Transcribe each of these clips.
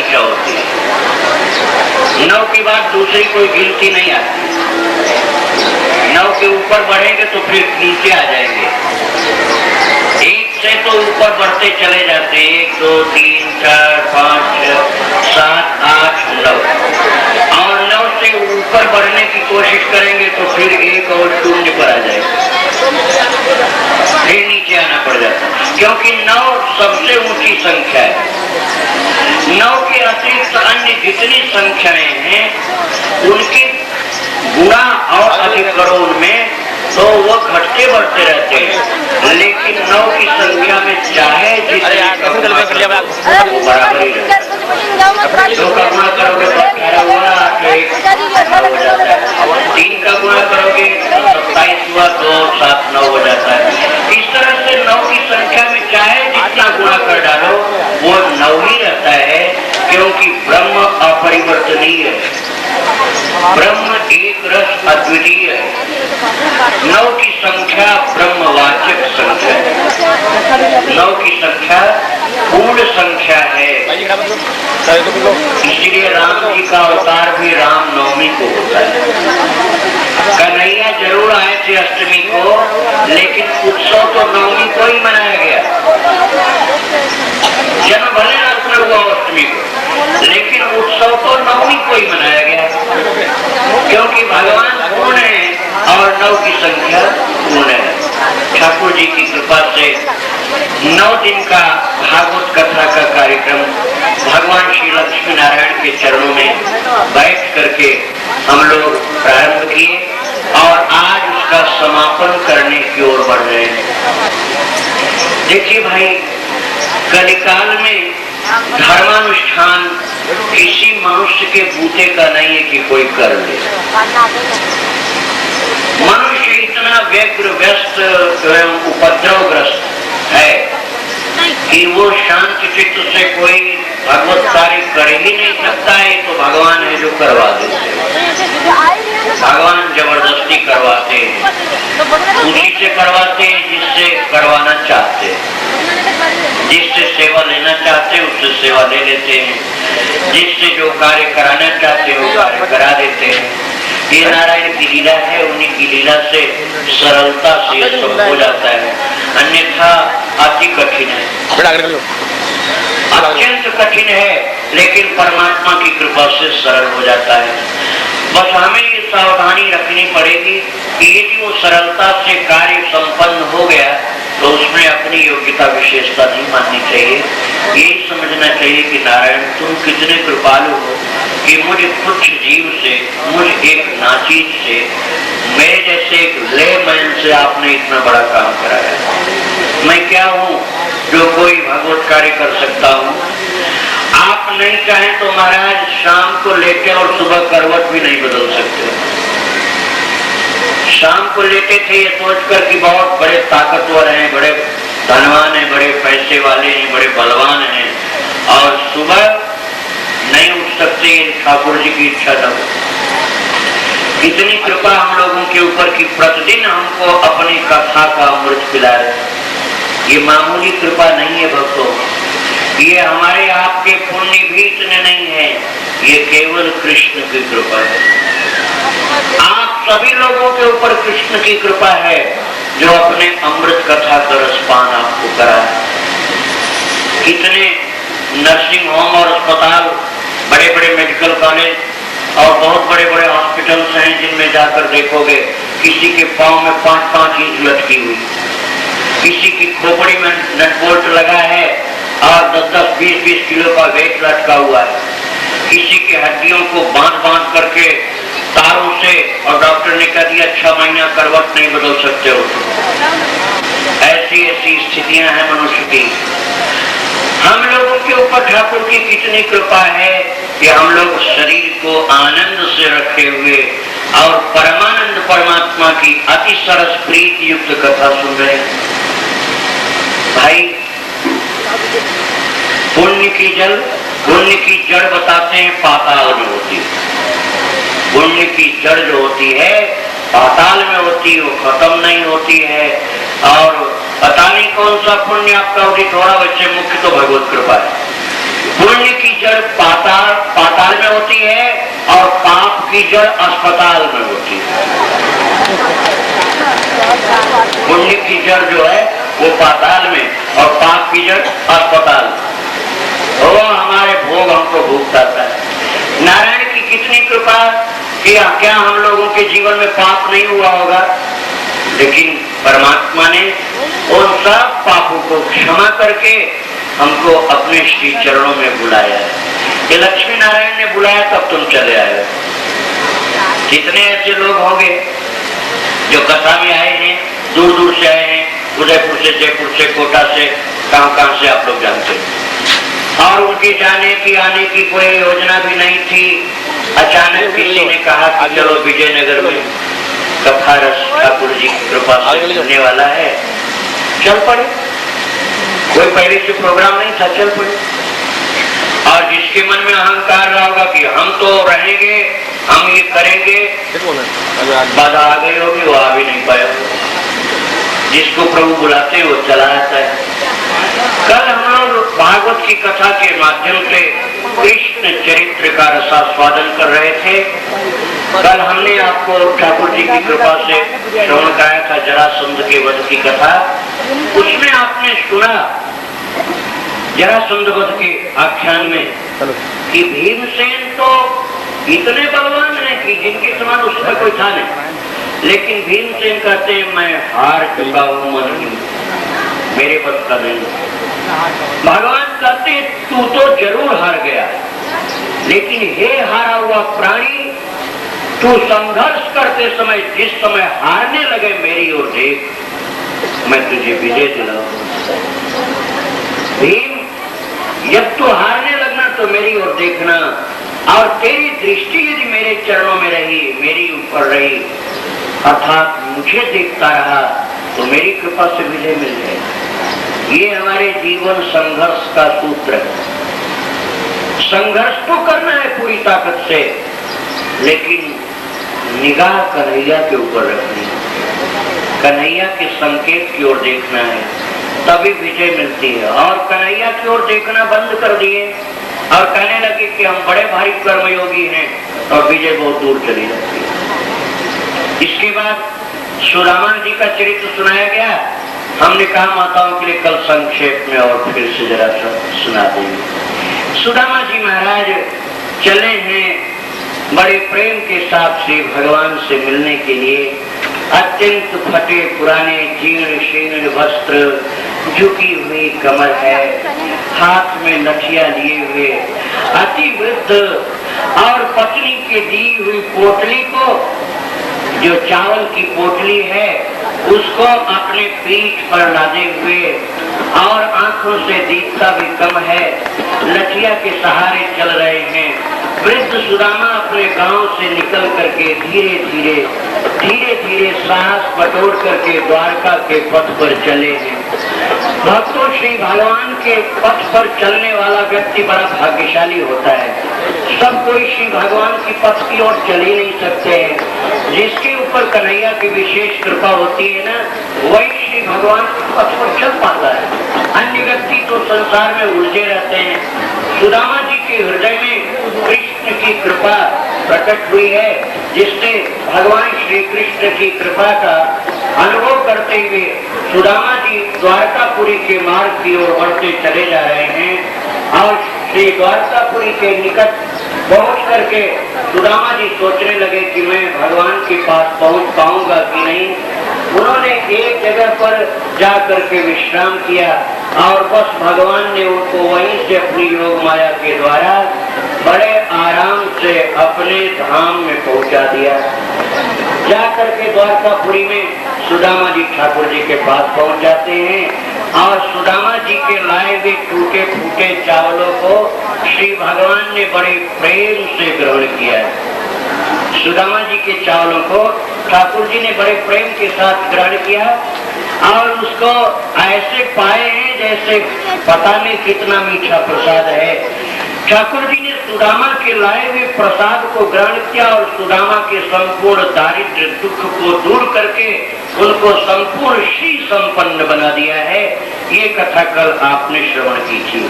परीक्षा होती है। 9 की बाद दूसरी कोई गिनती नहीं आती। 9 के ऊपर बढ़ेंगे तो फिर नीचे आ जाएंगे। 1 से तो ऊपर बढ़ते चले जाते, 1 2 3 4 5 6 7 8 9, और 9 से ऊपर बढ़ने की कोशिश करेंगे तो फिर 1 और 0 पर आ जाएगा, फिर नीचे आना पड़ जाता, क्योंकि 9 सबसे ऊंची संख्या है। 9 के अतिरिक्त अन्य जितनी संख्याएं हैं उनकी गुणा और अधिक करो उनमें, तो वो घटते बढ़ते रहते हैं। लेकिन 9 की संख्या में चाहे जितने बराबर ही रहता है। 2 का गुणा करोगे तो 18 हुआ, 8 हो जाता है। 3 का गुणा करोगे तो 27 हुआ, 2 7 9 हो जाता है। इस तरह से 9 की संख्या में चाहे जितना गुणा कर डालो वो 9 ही रहता है, क्योंकि ब्रह्म अपरिवर्तनीय है, ब्रह्म एक रस अद्वितीय है। 9 की संख्या ब्रह्मवाचक संख्या है, 9 की संख्या पूर्ण संख्या है। इसलिए राम जी का अवतार भी रामनवमी को होता है। कन्हैया जरूर आए थे अष्टमी को, लेकिन उत्सव तो नवमी को ही मनाया गया। जन्म भले रात में हुआ अष्टमी को, लेकिन उत्सव तो नवमी को ही मनाया गया, क्योंकि भगवान पूर्ण है और 9 की संख्या पूर्ण है। ठाकुर जी की कृपा से 9 दिन का भागवत कथा का कार्यक्रम भगवान श्री लक्ष्मी नारायण के चरणों में बैठ करके हम लोग प्रारंभ किए और आज उसका समापन करने की ओर बढ़ रहे हैं। देखिए भाई, कलिकाल में धर्मानुष्ठान किसी मनुष्य के बूते का नहीं है कि कोई कर ले। मनुष्य इतना व्यग्र व्यस्त एवं उपद्रवग्रस्त है कि वो शांत चित्त से कोई भगवत कार्य कर ही नहीं सकता है। तो भगवान है जो करवा देते हैं, भगवान जबरदस्ती करवाते हैं, उसी से करवाते हैं जिससे करवाना चाहते हैं, जिससे सेवा लेना चाहते हैं उससे सेवा ले लेते हैं, जिससे जो कार्य कराना चाहते हैं वो कार्य करा देते हैं। ये नारायण की लीला है, उन्हीं की लीला से सरलता से सब हो जाता है, अन्यथा अति कठिन है, अत्यंत कठिन है, लेकिन परमात्मा की कृपा से सरल हो जाता है। बस हमें ये सावधानी रखनी पड़ेगी कि यदि वो सरलता से कार्य संपन्न हो गया तो उसमें अपनी योग्यता विशेषता नहीं माननी चाहिए। यही समझना चाहिए कि नारायण तुम कितने कृपालु हो कि मुझे तुच्छ जीव से, मुझे एक नाचीज से, मेरे जैसे एक लेमैन से आपने इतना बड़ा काम कराया। मैं क्या हूँ जो कोई भगवत कार्य कर सकता हूँ? आप नहीं चाहें तो महाराज शाम को लेटे और सुबह करवट भी नहीं बदल सकते। शाम को लेटे थे ये सोचकर कि बहुत बड़े ताकतवर हैं, बड़े धनवान हैं, बड़े पैसे वाले हैं, बड़े बलवान हैं, और सुबह नहीं उठ सकते, ठाकुर जी की इच्छा न हो। इतनी कृपा हम लोगों के ऊपर कि प्रतिदिन हमको अपनी कथा का अमृत पिला रहे। ये मामूली कृपा नहीं है भक्तों, ये हमारे आपके पुण्य भी इतने नहीं है, ये केवल कृष्ण की कृपा है। आप सभी लोगों के ऊपर कृष्ण की कृपा है जो अपने अमृत कथा का रसपान आपको कराए। कितने नर्सिंग होम और अस्पताल, बड़े बड़े मेडिकल कॉलेज और बहुत बड़े बड़े हॉस्पिटल्स हैं जिनमें जाकर देखोगे किसी के पांव में 5-5 इंच लटकी हुई, किसी की खोपड़ी में नट बोल्ट लगा है और 10-10, 20-20 किलो का वेट लटका हुआ है, किसी के हड्डियों को बांध करके तारों से, और डॉक्टर ने कह दिया 6 महीना करवट नहीं बदल सकते हो। ऐसी ऐसी स्थितियां हैं मनुष्य की। हम लोगों के ऊपर ठाकुर की कितनी कृपा है कि हम लोग शरीर को आनंद से रखे हुए और परमानंद परमात्मा की अति सरस प्रीति युक्त कथा सुन रहे हैं। भाई, पुण्य की जड़ बताते हैं पाताल में होती है। पुण्य की जड़ जो होती है पाताल में होती है, वो खत्म नहीं होती है, और पता नहीं कौन सा पुण्य आपका उदित हो रहा, वैसे मुख्य तो भगवत कृपा है। पुण्य की जड़ पाताल में होती है और पाप की जड़ अस्पताल में होती है। पुण्य की जड़ जो है वो पाताल में और पाप की जड़ अस्पताल। वो हमारे भोग हमको भुगताता है। नारायण की कितनी कृपा कि क्या हम लोगों के जीवन में पाप नहीं हुआ होगा, लेकिन परमात्मा ने उन सब पापों को क्षमा करके हमको अपने श्री चरणों में बुलाया है। ये लक्ष्मी नारायण ने बुलाया तब तुम चले आए। कितने ऐसे लोग होंगे जो कथा में आए हैं, दूर दूर से आए हैं, उदयपुर से, जयपुर से, कोटा से, कहां से आप लोग जानते हैं, और उनके जाने की आने की कोई योजना भी नहीं थी। अचानक किसी ने कहा कि चलो विजयनगर में कथा रस ठाकुर जी की कृपा से होने वाला है, चल पड़े। कोई पहले से प्रोग्राम नहीं था, चल पड़े। और जिसके मन में अहंकार रहा होगा कि हम तो रहेंगे, हम ये करेंगे, बाधा आ गई होगी, वो आ भी नहीं पाया। जिसको प्रभु बुलाते वो चला आता है। कल हम लोग भागवत की कथा के माध्यम से कृष्ण चरित्र का रसास्वादन कर रहे थे। कल हमने आपको ठाकुर जी की कृपा से श्रवण कराया था जरासंध के वध की कथा। उसमें आपने सुना जरासंध वध के आख्यान में कि भीमसेन तो इतने बलवान हैं कि जिनके समान उसमें कोई था नहीं, लेकिन भीमसेन कहते हैं मैं हार चुका हूं, मन मेरे बस का नहीं। भगवान कहते तू तो जरूर हार गया, लेकिन हे हारा हुआ प्राणी, तू संघर्ष करते समय जिस समय हारने लगे मेरी ओर देख, मैं तुझे विजय दिलाऊं। भीम, जब तू हारने लगना तो मेरी ओर देखना, और तेरी दृष्टि यदि मेरे चरणों में रही, मेरी ऊपर रही, अर्थात मुझे देखता रहा, तो मेरी कृपा से विजय मिल जाएगी। ये हमारे जीवन संघर्ष का सूत्र है। संघर्ष तो करना है पूरी ताकत से, लेकिन निगाह कन्हैया के ऊपर रखनी है, कन्हैया के संकेत की ओर देखना है, तभी विजय मिलती है। और कन्हैया की ओर देखना बंद कर दिए और कहने लगे कि हम बड़े भारी कर्मयोगी हैं, और विजय बहुत दूर चली जाती है। इसके बाद सुदामा जी का चरित्र सुनाया गया। हमने कहा माताओं के लिए कल संक्षेप में और फिर से जरा सुना देंगे। सुदामा जी महाराज चले हैं बड़े प्रेम के साथ श्री भगवान से मिलने के लिए। अत्यंत फटे पुराने जीर्ण शीर्ण वस्त्र, झुकी हुई कमर है, हाथ में लठिया लिए हुए, अति वृद्ध, और पत्नी के दी हुई पोटली को, जो चावल की पोटली है, उसको अपने पीठ पर लादे हुए, और आंखों से दिखता भी कम है, लठिया के सहारे चल रहे हैं। वृद्ध सुदामा अपने गांव से निकल करके धीरे धीरे साहस बटोर करके द्वारका के पथ पर चले हैं। भक्तों, श्री भगवान के पथ पर चलने वाला व्यक्ति बड़ा भाग्यशाली होता है। सब कोई श्री भगवान की पथ की ओर चल ही नहीं सकते हैं। जिसके ऊपर कन्हैया की विशेष कृपा होती है ना, वही श्री भगवान के पथ पर चल पाता है। अन्य व्यक्ति तो संसार में उलझे रहते हैं। सुदामा जी के हृदय में कृष्ण की कृपा प्रकट हुई है, जिससे भगवान श्री कृष्ण की कृपा का अनुभव करते हुए सुदामा जी द्वारकापुरी के मार्ग की ओर बढ़ते चले जा रहे हैं। और श्री द्वारकापुरी के निकट पहुंच करके सुदामा जी सोचने लगे कि मैं भगवान के पास पहुंच पाऊंगा कि नहीं। उन्होंने एक जगह पर जाकर के विश्राम किया, और बस भगवान ने उनको वहीं से अपनी योग माया के द्वारा बड़े आराम से अपने धाम में पहुंचा दिया। जाकर के द्वारकापुरी में सुदामा जी ठाकुर जी के पास पहुंच जाते हैं, और सुदामा जी के लाए हुए टूटे फूटे चावलों को श्री भगवान ने बड़े प्रेम से ग्रहण किया है। सुदामा जी के चावलों को ठाकुर जी ने बड़े प्रेम के साथ ग्रहण किया, और उसको ऐसे पाए हैं जैसे पता नहीं कितना मीठा प्रसाद है। ठाकुर जी ने सुदामा के लाए हुए प्रसाद को ग्रहण किया, और सुदामा के संपूर्ण दारिद्र्य दुख को दूर करके उनको उसको संपूर्ण श्री संपन्न बना दिया है। ये कथा कल आपने श्रवण की थी।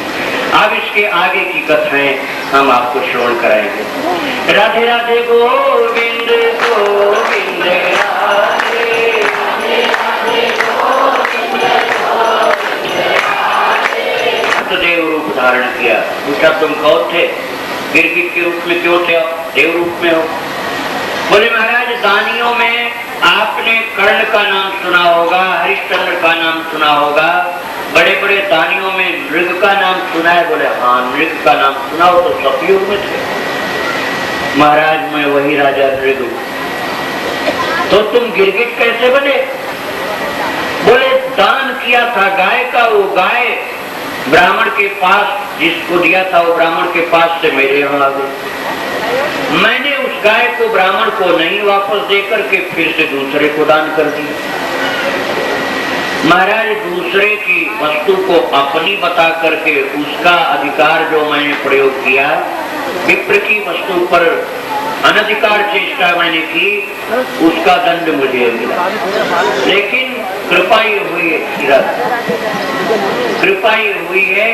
अब इसके आगे की कथाएं हम आपको श्रवण कराएंगे। राधे राधे गोविंद गोविंद राधे, देव रूप धारण किया। पूछा तुम कौन थे? गिरगिट के रूप में क्यों थे? देव रूप में हो। बोले महाराज दानियों में आपने कर्ण का नाम सुना होगा, हरिश्चंद्र का नाम सुना होगा, बड़े बड़े दानियों में नृग का नाम सुना है। बोले हाँ नृग का नाम सुना हो, तो सतयुग में थे। महाराज मैं वही राजा नृग हूं। तो तुम गिरगिट कैसे बने? बोले दान किया था गाय का, वो गाय ब्राह्मण के पास जिसको दिया था वो ब्राह्मण के पास से मेरे यहाँ आ गई। मैंने उस गाय को ब्राह्मण को नहीं वापस देकर के फिर से दूसरे को दान कर दिया। महाराज दूसरे की वस्तु को अपनी बता करके उसका अधिकार जो मैंने प्रयोग किया, विप्र की वस्तु पर अनधिकार चेष्टा मैंने की, उसका दंड मुझे मिला। लेकिन कृपा ये हुई है, कृपा ये हुई है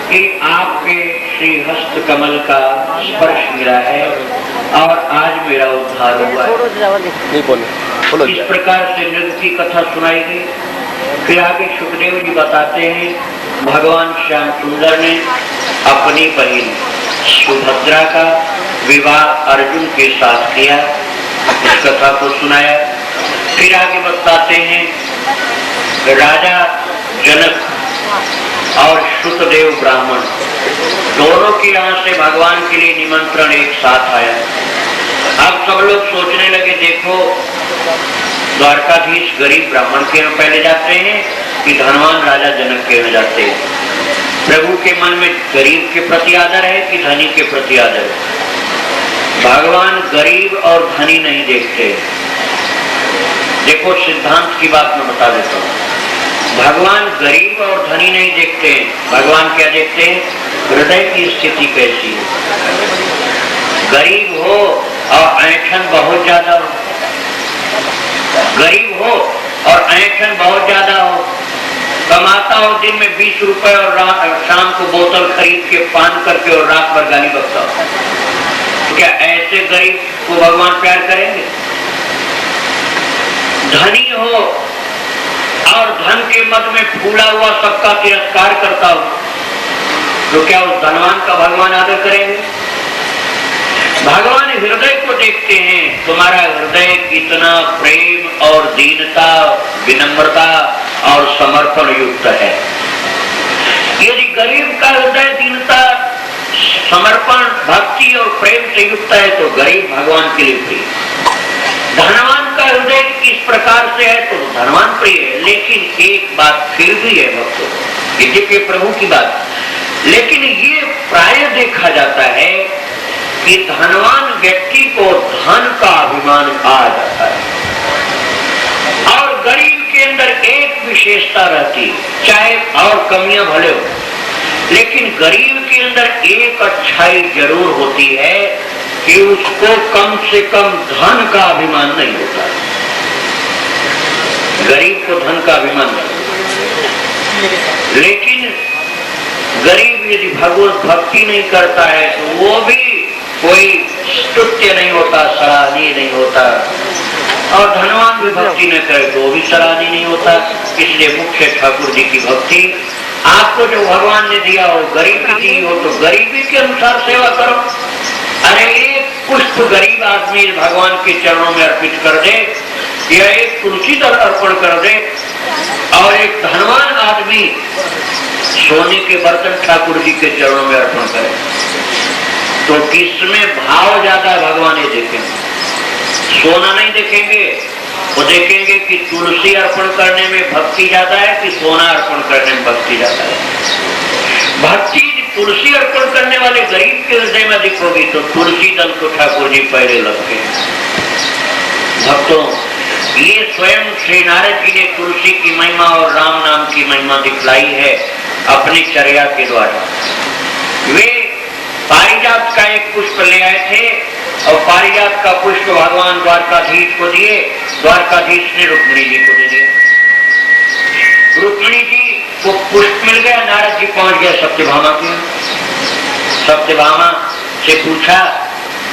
कि आपके श्री हस्त कमल का स्पर्श मिला है और आज मेरा उद्धार हुआ है। इस प्रकार से नृत्य की कथा सुनाई गई। फिर आगे सुखदेव जी बताते हैं भगवान श्याम सुंदर ने अपनी बहन सुभद्रा का विवाह अर्जुन के साथ किया। इस कथा को सुनाया। फिर आगे बताते हैं राजा जनक और शुकदेव ब्राह्मण दोनों की यहाँ से भगवान के लिए निमंत्रण एक साथ आया। अब सब लोग सोचने लगे देखो द्वारकाधीश गरीब ब्राह्मण के यहाँ पहले जाते हैं कि धनवान राजा जनक के यहाँ जाते हैं। प्रभु के मन में गरीब के प्रति आदर है कि धनी के प्रति आदर है? भगवान गरीब और धनी नहीं देखते। देखो सिद्धांत की बात मैं बता देता हूँ। भगवान गरीब और धनी नहीं देखते। भगवान क्या देखते हैं? हृदय की स्थिति कैसी है। गरीब हो और ऐंठन बहुत ज्यादा हो, गरीब हो और ऐंठन बहुत ज्यादा हो, कमाता हो दिन में 20 रुपए और शाम को बोतल खरीद के पान करके और रात भर गाली बकता हो, तो क्या ऐसे गरीब को भगवान प्यार करेंगे? धनी हो और धन के मद में फूला हुआ सबका तिरस्कार करता हो, तो क्या उस धनवान का भगवान आदर करेंगे? भगवान हृदय को देखते हैं। तुम्हारा हृदय कितना प्रेम और दीनता, विनम्रता और समर्पण युक्त है। यदि गरीब का हृदय दीनता, समर्पण, भक्ति और प्रेम से युक्त है तो गरीब भगवान के लिए प्रिय। धनवान का हृदय इस प्रकार से है तो धनवान प्रिय है। लेकिन एक बात फिर भी है भक्तों, ये के प्रभु की बात, लेकिन ये प्राय देखा जाता है कि धनवान व्यक्ति को धन का अभिमान आ जाता है और गरीब के अंदर एक विशेषता रहती है, चाहे और कमियां भले हो, लेकिन गरीब के अंदर एक अच्छाई जरूर होती है कि उसको कम से कम धन का अभिमान नहीं होता। गरीब को धन का अभिमान नहीं, लेकिन गरीब यदि भगवत भक्ति नहीं करता है तो वो भी कोई स्तुत्य नहीं होता, सराहनीय नहीं होता, और धनवान भी भक्ति न करे तो वो भी सराहनीय नहीं होता। इसलिए मुख्य ठाकुर जी की भक्ति आपको जो भगवान ने दिया हो, गरीबी दी हो तो गरीबी के अनुसार सेवा करो। अरे एक पुष्प गरीब आदमी भगवान के चरणों में अर्पित कर दे या एक तुलसी दल अर्पण कर दे और एक धनवान आदमी सोने के बर्तन ठाकुर जी के चरणों में अर्पण करे तो किसमें भाव ज्यादा भगवान ये देखेंगे। सोना नहीं देखेंगे, वो देखेंगे कि तुलसी अर्पण करने में भक्ति ज्यादा है कि सोना अर्पण करने में भक्ति ज्यादा है। भक्ति तुलसी अर्पण करने वाले गरीब के हृदय में अधिक होगी तो तुलसी दल को ठाकुर जी पहले लगते हैं। भक्तों, ये स्वयं श्री नारद जी ने तुलसी की महिमा और राम नाम की महिमा दिखलाई है अपनी चर्या के द्वारा। वे पारिजात का एक पुष्प ले आए थे और पारिजात का पुष्प भगवान द्वारकाधीश को दिए, द्वारकाधीश ने रुक्मिणी जी को दे दिया। मिल गया, नारद जी पहुंच गए सत्यभामा के। सत्यभामा से पूछा,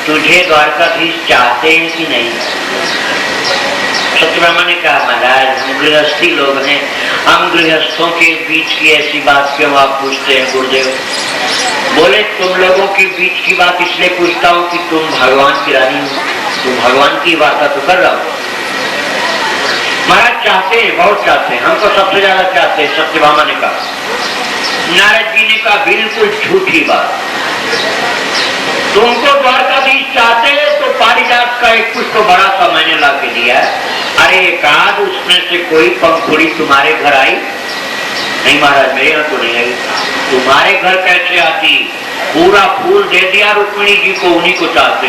तुझे द्वारकाधीश चाहते हैं कि नहीं? सत्यभामा ने कहा, महाराज हम गृहस्थी लोग हैं, हम गृहस्थों के बीच की ऐसी बात क्यों आप पूछते हैं गुरुदेव? बोले, तुम लोगों के बीच की बात इसलिए पूछता हूँ कि तुम भगवान की रानी हो, तुम भगवान की वार्ता तो कर रहा हो। महाराज चाहते हैं, बहुत चाहते हैं, हमको सबसे ज्यादा चाहते हैं, सत्यभामा ने कहा। नारद जी ने कहा, बिल्कुल झूठी बात, तुमको द्वारकाधीश चाहते हैं तो पारिजात का एक पुष्प बड़ा सा मैंने ला के दिया है, अरे एकाध उसमें से कोई पंखुड़ी तुम्हारे घर आई? नहीं महाराज, मेरे यहाँ तो नहीं आई। तुम्हारे घर कैसे आती? पूरा फूल दे दिया रुक्मिणी जी को, उन्हीं को चाहते।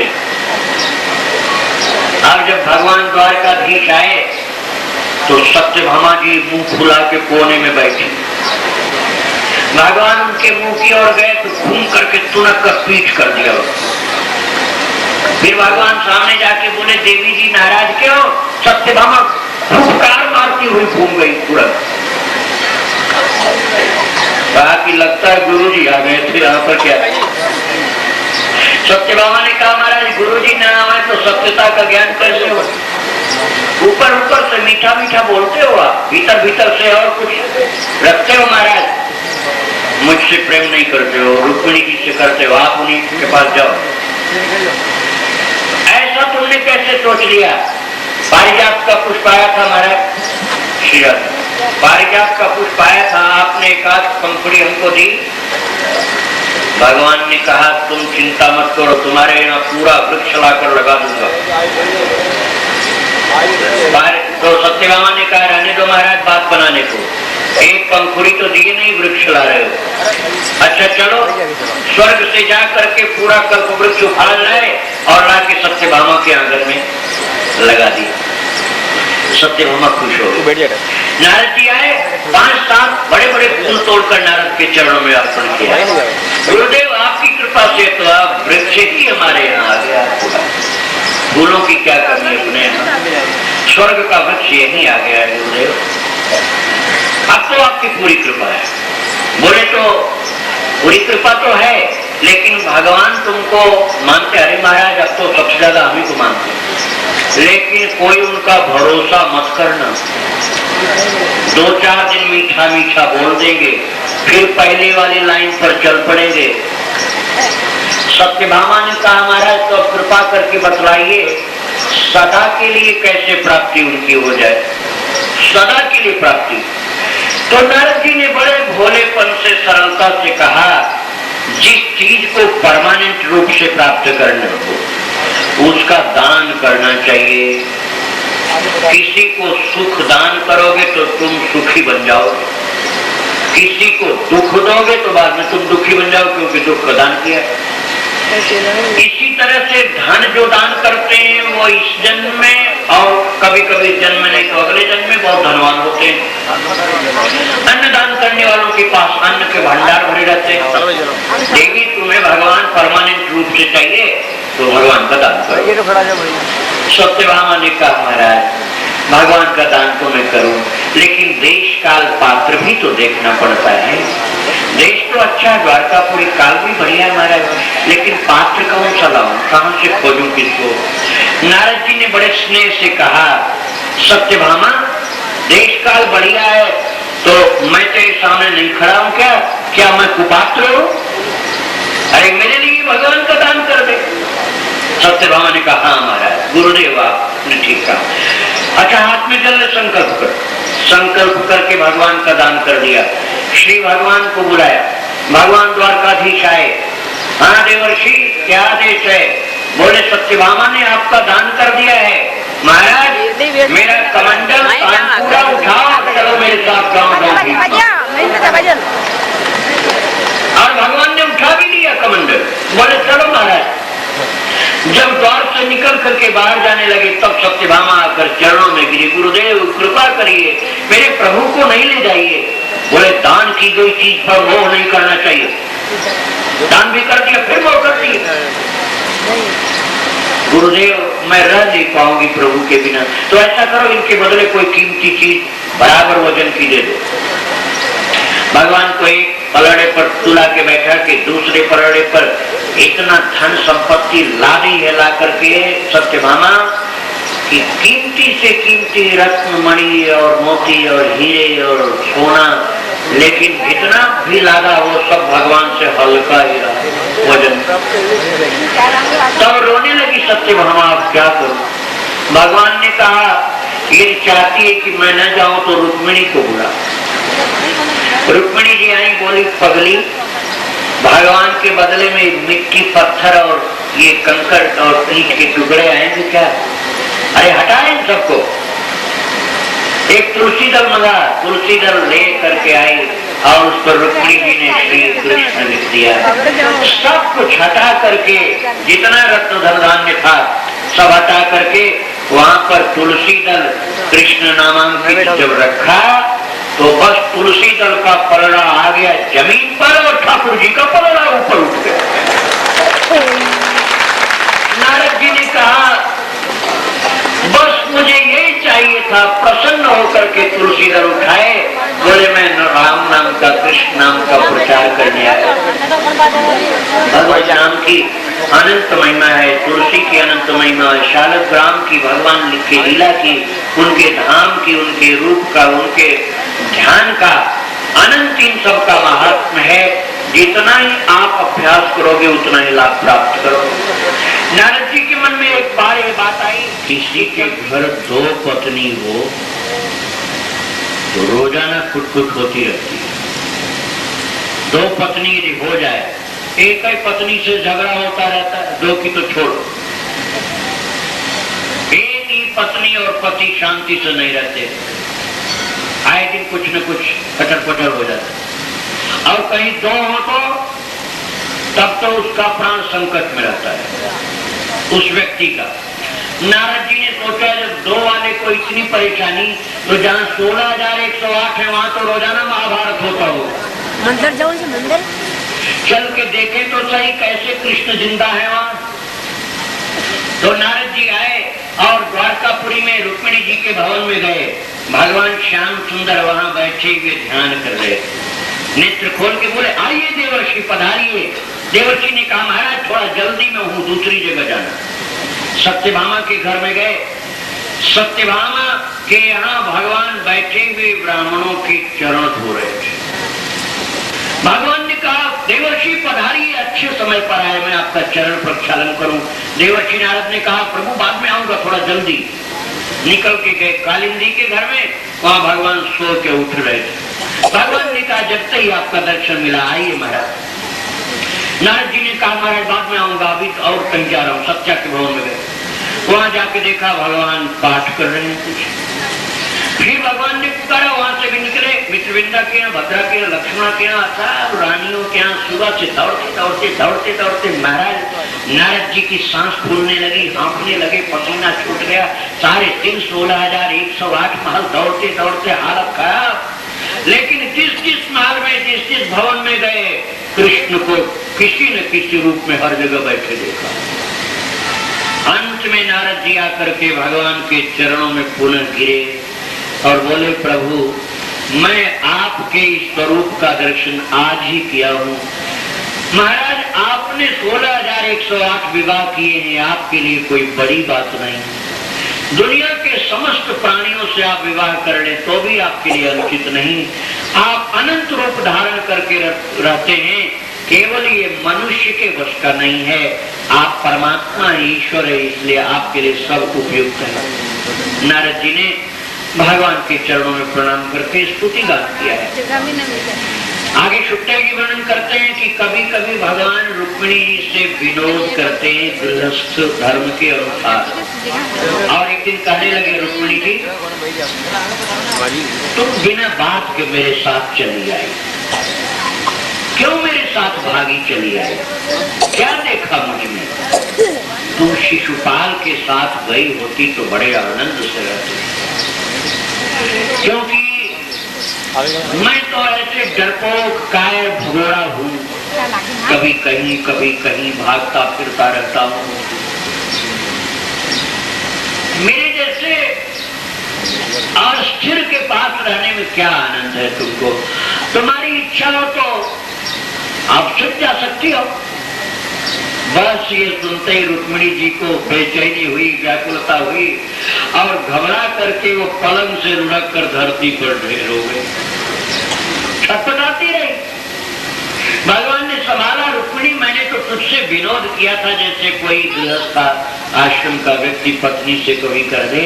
अब जब भगवान द्वारकाधीश आए तो सत्यभामा जी मुंह फुला के कोने में बैठे। भगवान उनके मुंह की ओर गए तो घूम करके तुनक कर पीठ कर दिया। फिर भगवान सामने जाके बोले, देवी जी नाराज क्यों? सत्यभामा फुफकार मारती हुई घूम गई तुरंत। कहा कि लगता है गुरु जी आ गए थे यहाँ पर। क्या? सत्यभामा ने कहा, महाराज गुरु जी न आए तो सत्यता का ज्ञान कैसे हो? ऊपर ऊपर से मीठा मीठा बोलते हो आप, भीतर भीतर से और कुछ रखते हो। महाराज मुझसे प्रेम नहीं करते हो, रुक्मिणी जी से करते हो, आप उन्हीं के पास जाओ। ऐसा तुमने कैसे सोच लिया? पारिजात का पुष्प आया था महाराज, श्रीराज पारिजात का पुष्प आया था, आपने एक आध पंखुड़ी हमको दी। भगवान ने कहा, तुम चिंता मत करो, तुम्हारे यहाँ पूरा वृक्ष लाकर लगा दूंगा। तो सत्यभामा ने कहा, रहने दो महाराज बात बनाने को, एक पंखुड़ी तो दिए नहीं, वृक्ष ला रहे हो। अच्छा चलो, स्वर्ग से जा करके पूरा कल्प वृक्ष उखाड़ लाए और लाके सत्यभामा के आंगन में लगा दिया। सत्यभामा खुश हो गई। नारद जी आए, 5-7 बड़े बड़े फूल तोड़कर नारद के चरणों में अर्पण किया। गुरुदेव आपकी कृपा से तो आप वृक्ष ही हमारे यहाँ आ गया, फूलों की क्या कमी अपने यहाँ, स्वर्ग का वृक्ष यही आ गया है गुरुदेव, अब तो आपकी पूरी कृपा है। बोले तो पूरी कृपा तो है, लेकिन भगवान तुमको मानते? अरे महाराज अब तो सबसे ज्यादा हम ही को मानते, लेकिन कोई उनका भरोसा मत करना। 2-4 दिन मीठा मीठा बोल देंगे, फिर पहले वाली लाइन पर चल पड़ेंगे। सत्यभामा ने कहा, महाराज तो कृपा करके बतलाइए सदा के लिए कैसे प्राप्ति उनकी हो जाए, सदा के लिए प्राप्ति। तो नारद जी ने बड़े भोलेपन से सरलता से कहा, जिस चीज को परमानेंट रूप से प्राप्त करना हो उसका दान करना चाहिए। किसी को सुख दान करोगे तो तुम सुखी बन जाओगे, किसी को दुख दोगे तो बाद में तुम दुखी बन जाओ, क्योंकि दुख का दान किया। इसी तरह से धन जो दान करते हैं वो इस जन्म में और कभी कभी जन्म नहीं तो अगले जन्म में बहुत धनवान होते हैं। अन्न दान करने वालों के पास अन्न के भंडार भरे रहते हैं। देवी तुम्हें भगवान परमानेंट रूप से चाहिए तो भगवान का दान करो। सत्यभामा ने कहा, महाराज भगवान का दान तो मैं करूं, लेकिन देश काल पात्र भी तो देखना पड़ता है। देश तो अच्छा है, द्वारकापुरी काल भी बढ़िया है महाराज, लेकिन पात्र कौन सा लाऊं, कहां से खोजूं किसको? नारद जी ने बड़े स्नेह से कहा, सत्यभामा देश काल बढ़िया है तो मैं तेरे सामने नहीं खड़ा हूं क्या? क्या मैं कुपात्र हूं? अरे मेरे लिए भगवान का दान कर दे। सत्यभामा ने कहा, हाँ महाराज, गुरुदेव आपने ठीक कहा। अच्छा हाथ में जल संकल्प कर। संकल्प करके भगवान का दान कर दिया। श्री भगवान को बुलाया, भगवान द्वारकाधीश आए। हाँ देवर्षि क्या आदेश है? बोले सत्यभामा ने आपका दान कर दिया है। महाराज मेरा कमंडल पूरा उठाओ, चलो मेरे साथ गाँव और भगवान ने उठा भी लिया कमंडल। बोले चलो महाराज। जब द्वार से निकल करके बाहर जाने लगे तब सत्यभामा आकर चरणों में गिरी, गुरुदेव कृपा करिए, मेरे प्रभु को नहीं ले जाइए। बोले दान की गई चीज पर मोह नहीं करना चाहिए। दान भी कर दिया फिर मोह कर दिया। गुरुदेव मैं रह नहीं पाऊंगी प्रभु के बिना, तो ऐसा करो इनके बदले कोई कीमती चीज बराबर वजन की दे दो। भगवान को एक पलड़े पर तुला के बैठा के दूसरे पलड़े पर इतना धन संपत्ति ला दी है, ला करके सत्यभामा कि कीमती से कीमती रत्न मणि और मोती और हीरे और सोना, लेकिन जितना भी लादा वो सब भगवान से हल्का ही रहा वजन। तब रोने लगी सत्यभामा, अब क्या करूं? भगवान ने कहा ये चाहती है कि मैं न जाऊं तो रुक्मिणी को बुला। रुक्मिणी जी आई, बोली पगली, भगवान के बदले में मिट्टी पत्थर और ये कंकड़ और ईंट के टुकड़े आएंगे क्या? अरे हटाए इन सबको। एक तुलसी दल मंगा, तुलसी दल ले करके आई और उस पर रुक्मिणी जी ने श्री कृष्ण लिख दिया। सब कुछ हटा करके, जितना रत्न धन धान्य था सब हटा करके वहां पर तुलसी दल कृष्ण नामांकित जब रखा तो बस तुलसी दल का पलड़ा आ गया जमीन पर और ठाकुर जी का पलड़ा ऊपर उठ गया। नारद जी ने कहा बस मुझे यही चाहिए था, प्रसन्न होकर के तुलसी दल उठाए, बोले मैं राम नाम का, कृष्ण नाम का प्रचार करने आया। भगवान राम की अनंत महिमा है, तुलसी की अनंत महिमा है, शालग्राम की, भगवान की लीला की, उनके धाम की, उनके रूप का, उनके ध्यान का, अनंत इन सब का महात्म है। जितना ही आप अभ्यास करोगे उतना ही लाभ प्राप्त करोगे। नारद जी के मन में एक बार ये बात आई, किसी के घर दो पत्नी हो तो रोजाना कुट-कुट होती रहती है। दो पत्नी यदि हो जाए, एक ही पत्नी से झगड़ा होता रहता है, दो की तो छोड़ो। एक ही पत्नी और पति शांति से नहीं रहते, आए दिन कुछ न कुछ कटर-पटर हो जाता है। और कहीं दो हो तो तब तो उसका प्राण संकट में रहता है, उस व्यक्ति का। नारद जी ने सोचा जब दो वाले को इतनी परेशानी, तो जहाँ 16,108 है वहां तो रोजाना महाभारत होता होगा। मंदिर जाओ, मंदिर चल के देखें तो सही कैसे कृष्ण जिंदा है वहां। तो नारद जी आए और द्वारकापुरी में रुक्मिणी जी के भवन में गए। भगवान श्याम सुंदर वहां बैठे हुए ध्यान कर रहे, नेत्र खोल के बोले आइए देवर्षि पधारिए। देवर्षि ने कहा महाराज थोड़ा जल्दी में हूं, दूसरी जगह जाना। सत्यभामा के घर में गए। सत्यभामा के यहाँ भगवान बैठे हुए ब्राह्मणों के चरण धो रहे थे। भगवान ने कहा देवर्षि पधारिए, अच्छे समय पर आए, मैं आपका चरण प्रक्षालन करूं। देवर्षि नारद ने कहा प्रभु बाद में आऊंगा, थोड़ा जल्दी। निकल के गए कालिंदी के घर में, वहां भगवान सो के उठ रहे थे। भगवान ने कहा जब तक ही आपका दर्शन मिला, आइए महाराज। नारद जी ने कहा महाराज बाद में आऊंगा, अभी और कहीं जा रहा हूँ। सत्या के भवन में गए, वहां जाके देखा भगवान पाठ कर रहे हैं कुछ। फिर भगवान ने पुकारा, वहां से भी निकले। मित्रविंदा के यहाँ, भद्रा के यहाँ, लक्ष्मण के यहाँ, सब रानियों के यहाँ सुबह से दौड़ते दौड़ते दौड़ते दौड़ते महाराज नारद जी की सांस फूलने लगी, हाँफने लगे, पसीना छूट गया। सारे दिन 16,108 महल दौड़ते दौड़ते हालत खराब। लेकिन जिस महल में, जिस भवन में गए, कृष्ण को किसी न किसी रूप में हर जगह बैठे देखा। अंत में नारद जी आकर के भगवान के चरणों में पुनः गिरे और बोले प्रभु मैं आपके इस स्वरूप का दर्शन आज ही किया हूँ। महाराज आपने 16,108 विवाह किए हैं, आपके लिए कोई बड़ी बात नहीं। दुनिया के समस्त प्राणियों से आप विवाह कर ले तो भी आपके लिए अनुचित नहीं। आप अनंत रूप धारण करके रहते हैं, केवल ये मनुष्य के वश का नहीं है। आप परमात्मा ईश्वर है, इसलिए आपके लिए सब उपयुक्त है। नारद जी ने भगवान के चरणों में प्रणाम करके स्तुति गान किया है। आगे शुक्ल जी वर्णन करते हैं कि कभी कभी भगवान रुक्मिणी जी से विनोद करते हैं गृहस्थ धर्म के अनुसार। और एक दिन कहने लगे रुक्मिणी जी तुम बिना बात के मेरे साथ चली आई, क्यों मेरे साथ भागी चली आई? क्या देखा मुझ में? तुम शिशुपाल के साथ गई होती तो बड़े आनंद से रहती, क्योंकि मैं तो ऐसे डरपोक कायर भगोड़ा हूँ, कभी कहीं भागता फिरता रहता हूँ। मेरे जैसे अस्थिर के पास रहने में क्या आनंद है तुमको? तुम्हारी इच्छा हो तो आप छिप जा सकती हो। बस ये सुनते ही रुक्मिणी जी को बेचैनी हुई, व्याकुलता हुई और घबरा करके वो पलंग से लुढ़क कर धरती पर ढेर हो गई, छटपटाती रही। भगवान ने संभाला, रुक्मिणी मैंने तो तुझसे विनोद किया था जैसे कोई गृहस्थ आश्रम का व्यक्ति पत्नी से कभी कर दे।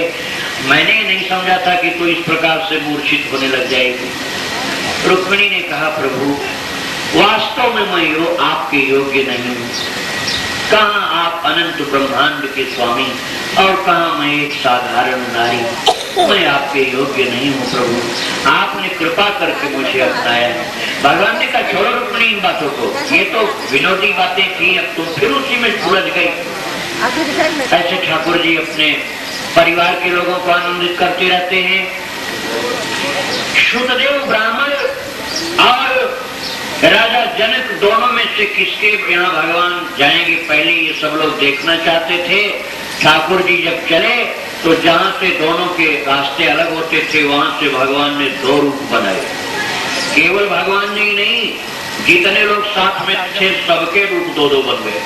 मैंने नहीं समझा था कि तू इस प्रकार से मूर्छित होने लग जाएगी। रुक्मिणी ने कहा, प्रभु वास्तव में मैं आपके योग्य नहीं हूँ। कहाँ आप अनंत ब्रह्मांड के स्वामी और कहाँ मैं एक साधारण नारी। मैं आपके योग्य नहीं हूँ प्रभु, आपने कृपा करके मुझे अपनाया। भगवान ने कहा, छोड़ो रुक्मिणी इन बातों को, ये तो विनोदी बातें थी, अब तुम फिर उसी में उलझ गई। ऐसे ठाकुर जी अपने परिवार के लोगों को आनंदित करते रहते हैं। शुद्धदेव ब्राह्मण और राजा जनक दोनों में से किसके यहाँ भगवान जाएंगे, पहले ये सब लोग देखना चाहते थे। ठाकुर जी जब चले तो जहाँ से दोनों के रास्ते अलग होते थे वहां से भगवान ने दो रूप बनाए। केवल भगवान ने ही नहीं, जितने लोग साथ में थे सबके रूप दो दो बन गए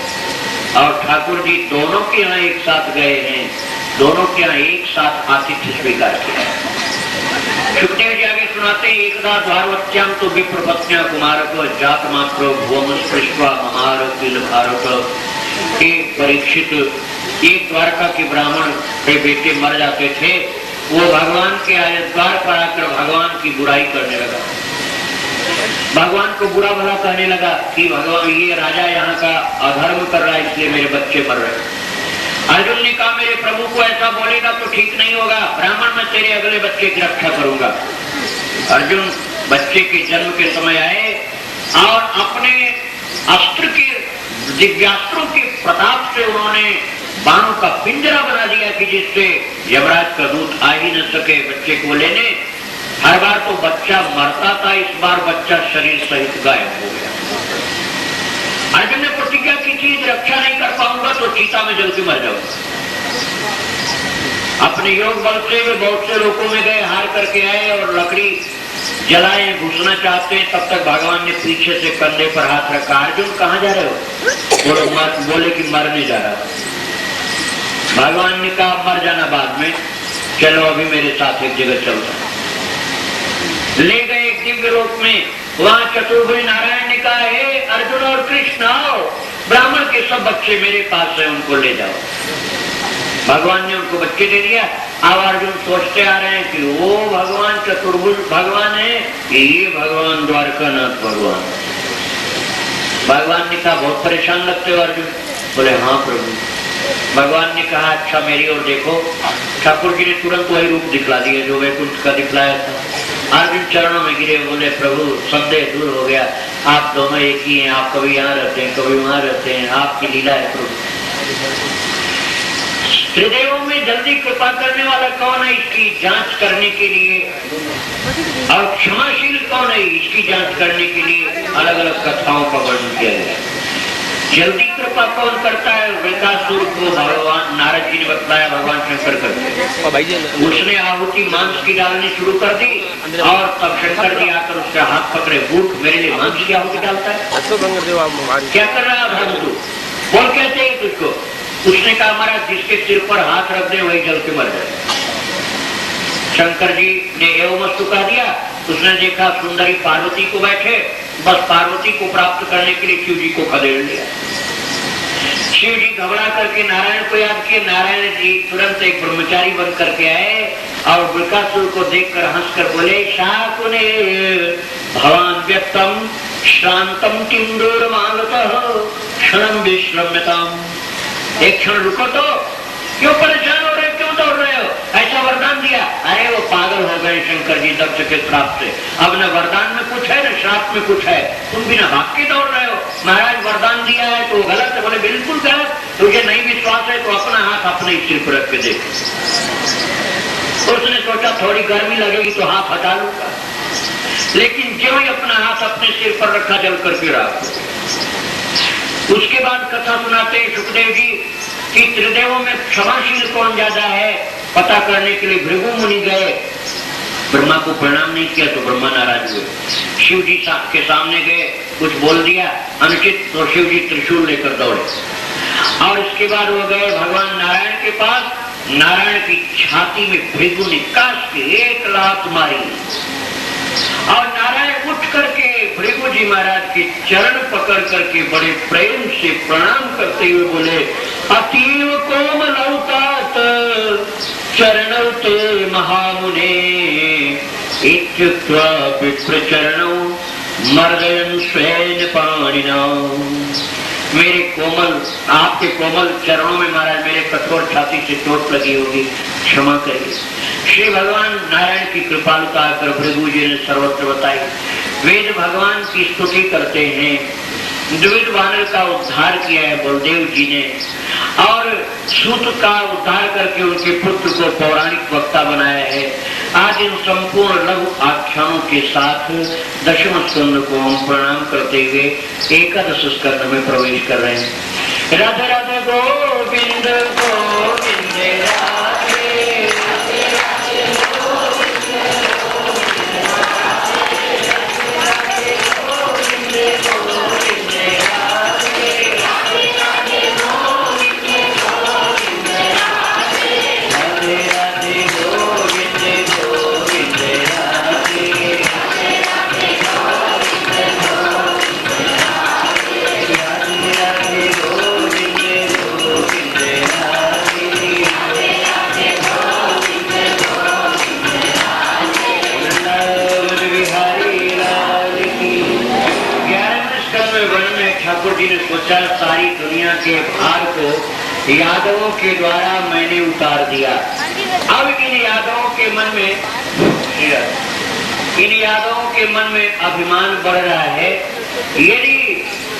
और ठाकुर जी दोनों के यहाँ एक साथ गए हैं, दोनों के यहाँ एक साथ आतिथ्य स्वीकार किया। सुखदेव जी आगे सुनाते हैं, एकदा द्वारवत्याम तो विप्रपत्न्या कुमारक जात मात्र भुवम स्पृष्ट्वा महार किल भारत। एक परीक्षित, एक द्वारका के ब्राह्मण के बेटे मर जाते थे, वो भगवान के द्वार पर आकर भगवान की बुराई करने लगा, भगवान को बुरा भला कहने लगा कि भगवान ये राजा यहाँ का अधर्म कर रहा है इसलिए मेरे बच्चे मर रहे। अर्जुन ने कहा, मेरे प्रभु को ऐसा बोलेगा तो ठीक नहीं होगा, ब्राह्मण मैं तेरे अगले बच्चे की रक्षा करूंगा। अर्जुन बच्चे के जन्म के समय आए और अपने अस्त्र के दिव्यास्त्रों के प्रताप से उन्होंने बाणों का पिंजरा बना दिया कि जिससे यमराज का दूत आ ही न सके बच्चे को लेने। हर बार तो बच्चा मरता था, इस बार बच्चा शरीर सहित गायब हो गया। अर्जुन ने प्रतिज्ञा की थी, रक्षा नहीं कर पाऊंगा तो चीता में जल के मर जाऊंगा। अपने योग बल से वे बहुत से लोगों में गए, हार करके आए और लकड़ी जलाए घुसना चाहते हैं, तब तक भगवान ने पीछे से कंधे पर हाथ रखा। अर्जुन कहाँ जा रहे हो? बोले कि मरने जा रहा। भगवान ने कहा, मर जाना बाद में, चलो अभी मेरे साथ एक जगह चलता। ले गए एक दिव्य लोक में, वहां चतुर्भुज नारायण ने कहा, हे अर्जुन और कृष्ण आओ, ब्राह्मण के सब बच्चे मेरे पास है, उनको ले जाओ। भगवान ने उनको बच्चे दे दिया। अब अर्जुन सोचते आ रहे हैं कि वो भगवान चतुर्भुज भगवान है कि ये भगवान द्वारकानाथ भगवान। भगवान ने कहा, बहुत परेशान लगते हो अर्जुन? बोले, हाँ प्रभु। भगवान ने कहा, अच्छा मेरी ओर देखो। ठाकुर जी ने तुरंत वही रूप दिखला दिया जो वैकुंठ का दिखलाया था। अर्जुन चरणों में गिरे, बोले, प्रभु संदेह दूर हो गया, आप दोनों एक ही हैं, आप कभी यहाँ रहते हैं कभी वहां रहते हैं, आपकी लीला है प्रभु। त्रिदेवों में जल्दी कृपा करने वाला कौन है, इसकी जांच करने के लिए, और क्षमाशील कौन है, इसकी जांच करने के लिए अलग अलग कथाओं का वर्णन किया गया। जल्दी कृपा कौन करता है? वृकासुर को भगवान नारद जी ने बताया, भगवान शंकर करते। उसने आहुति मांस की डालनी शुरू कर दी और तब शंकर जी आकर उसका हाथ पकड़े, बूट मेरे लिए मांस की आहुति डालता है, क्या कर रहा है भगवान? बोल क्या चाहिए तुझको? उसने कहा, महाराज जिसके सिर पर हाथ रख दे वही जल के मर जाए। शंकर जी ने एवं वस्तु कह दिया। उसने देखा सुंदरी पार्वती को बैठे, बस पार्वती को प्राप्त करने के लिए शिव जी को खदेड़ लिया। शिव जी घबरा करके नारायण को याद किए। नारायण जी तुरंत एक ब्रह्मचारी बन करके आए और वृकासुर को देखकर हंसकर बोले, शाकुने भवान व्यक्तम श्रांतम किम दूरमागतः क्षणम विश्रम्यताम। एक क्षण रुको तो, क्यों परेशान हो रहे, क्यों दौड़ रहे हो? ऐसा वरदान दिया। अरे वो पागल हो गए शंकर जी दक्ष के श्राप से। अब न वरदान में कुछ है न श्राप में कुछ है, तुम बिना भाग के दौड़ रहे हो। महाराज वरदान दिया है तो गलत है। बोले, बिल्कुल गलत। तुझे नहीं विश्वास है तो अपना हाथ अपने सिर पर रख के देख। उसने सोचा थोड़ी गर्मी लगेगी तो हाथ हटा लूंगा, लेकिन जो ही अपना हाथ अपने सिर पर रखा जल करके रहा। उसके बाद कथा सुनाते हैं सुखदेव जी कि त्रिदेवों में क्षमाशील कौन ज्यादा है पता करने के लिए भृगु मुनि गए ब्रह्मा को प्रणाम नहीं किया तो ब्रह्मा नाराज हुए। शिव जी के सामने गए, कुछ बोल दिया अनुचित, तो शिव जी त्रिशूल लेकर दौड़े। और इसके बाद वो गए भगवान नारायण के पास। नारायण की छाती में भृगु ने काश के एक लात मारी और नारायण उठ करके भृगु जी महाराज के चरण पकड़ करके बड़े प्रेम से प्रणाम करते हुए बोले, अतीव कोमलौतात चरणौ ते महामुने इत्युक्त्वा विप्रचरणौ मर्दयन् स्वेन पाणिना। मेरे कोमल, आपके कोमल चरणों में महाराज मेरे कठोर छाती से चोट लगी होगी, क्षमा करिए। श्री भगवान नारायण की कृपालुता कर भृगु जी ने सर्वत्र बताई। वेद भगवान की स्तुति करते हैं। द्विविध वानर का उद्धार किया है बलदेव जी ने, और सूत का उद्धार करके उनके पुत्र को पौराणिक वक्ता बनाया है। आज इन संपूर्ण लघु आख्यानों के साथ दशम स्कंद को हम प्रणाम करते हुए एकादश स्कंद में प्रवेश कर रहे हैं। राधे राधे गोविंद गोविंद राधे, सारी दुनिया के भार को यादवों के द्वारा मैंने उतार दिया। अब इन यादवों के मन में अभिमान बढ़ रहा है। यदि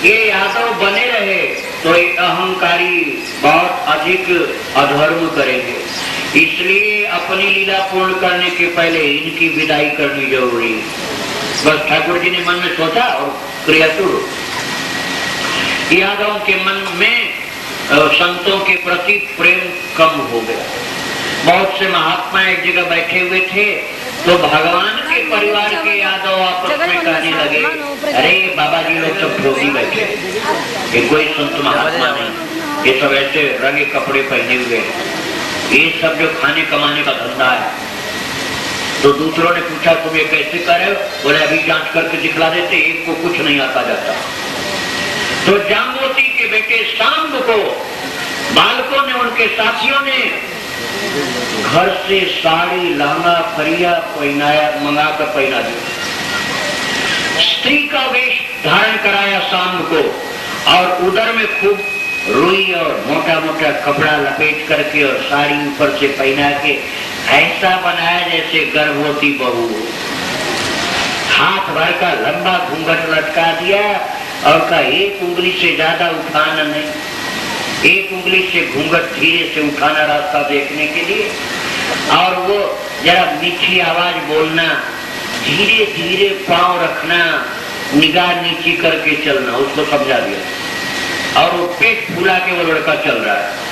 ये यादव बने रहे तो ये अहंकारी बहुत अधिक अधर्म करेंगे, इसलिए अपनी लीला पूर्ण करने के पहले इनकी विदाई करनी जरूरी है। बस ठाकुर जी ने मन में सोचा और क्रिया शुरू। यादवों के मन में संतों के प्रति प्रेम कम हो गया। बहुत से महात्मा एक जगह बैठे हुए थे तो भगवान के परिवार के यादव आपस में कहने लगे, अरे बाबा जी लोग सब भोगी बैठे, ये कोई संत महात्मा नहीं, ये सब ऐसे रंगे कपड़े पहने हुए हैं, ये सब जो खाने कमाने का धंधा है। तो दूसरों ने पूछा तुम ये कैसे कर रहे हो? बोले अभी जांच करके दिखला देते, एक को कुछ नहीं आता जाता। तो जाम्बोती के बेटे सांब को बालकों ने, उनके साथियों ने घर से साड़ी लहंगा फरिया पहनाया, मंगा कर पहना दिया। स्त्री का वेश धारण कराया सांब को और उदर में खूब रुई और मोटा मोटा कपड़ा लपेट करके और साड़ी ऊपर से पहना के ऐसा बनाया जैसे गर्भवती बहू। हाथ भर का लंबा घूंघट लटका दिया और का एक उंगली से ज्यादा उठाना नहीं, एक उंगली से घूंघट धीरे से उठाना रास्ता देखने के लिए, और वो जरा मीठी आवाज बोलना, धीरे धीरे पांव रखना, निगाह नीची करके चलना, उसको समझा दिया। और वो पेट फूला के वो लड़का चल रहा है,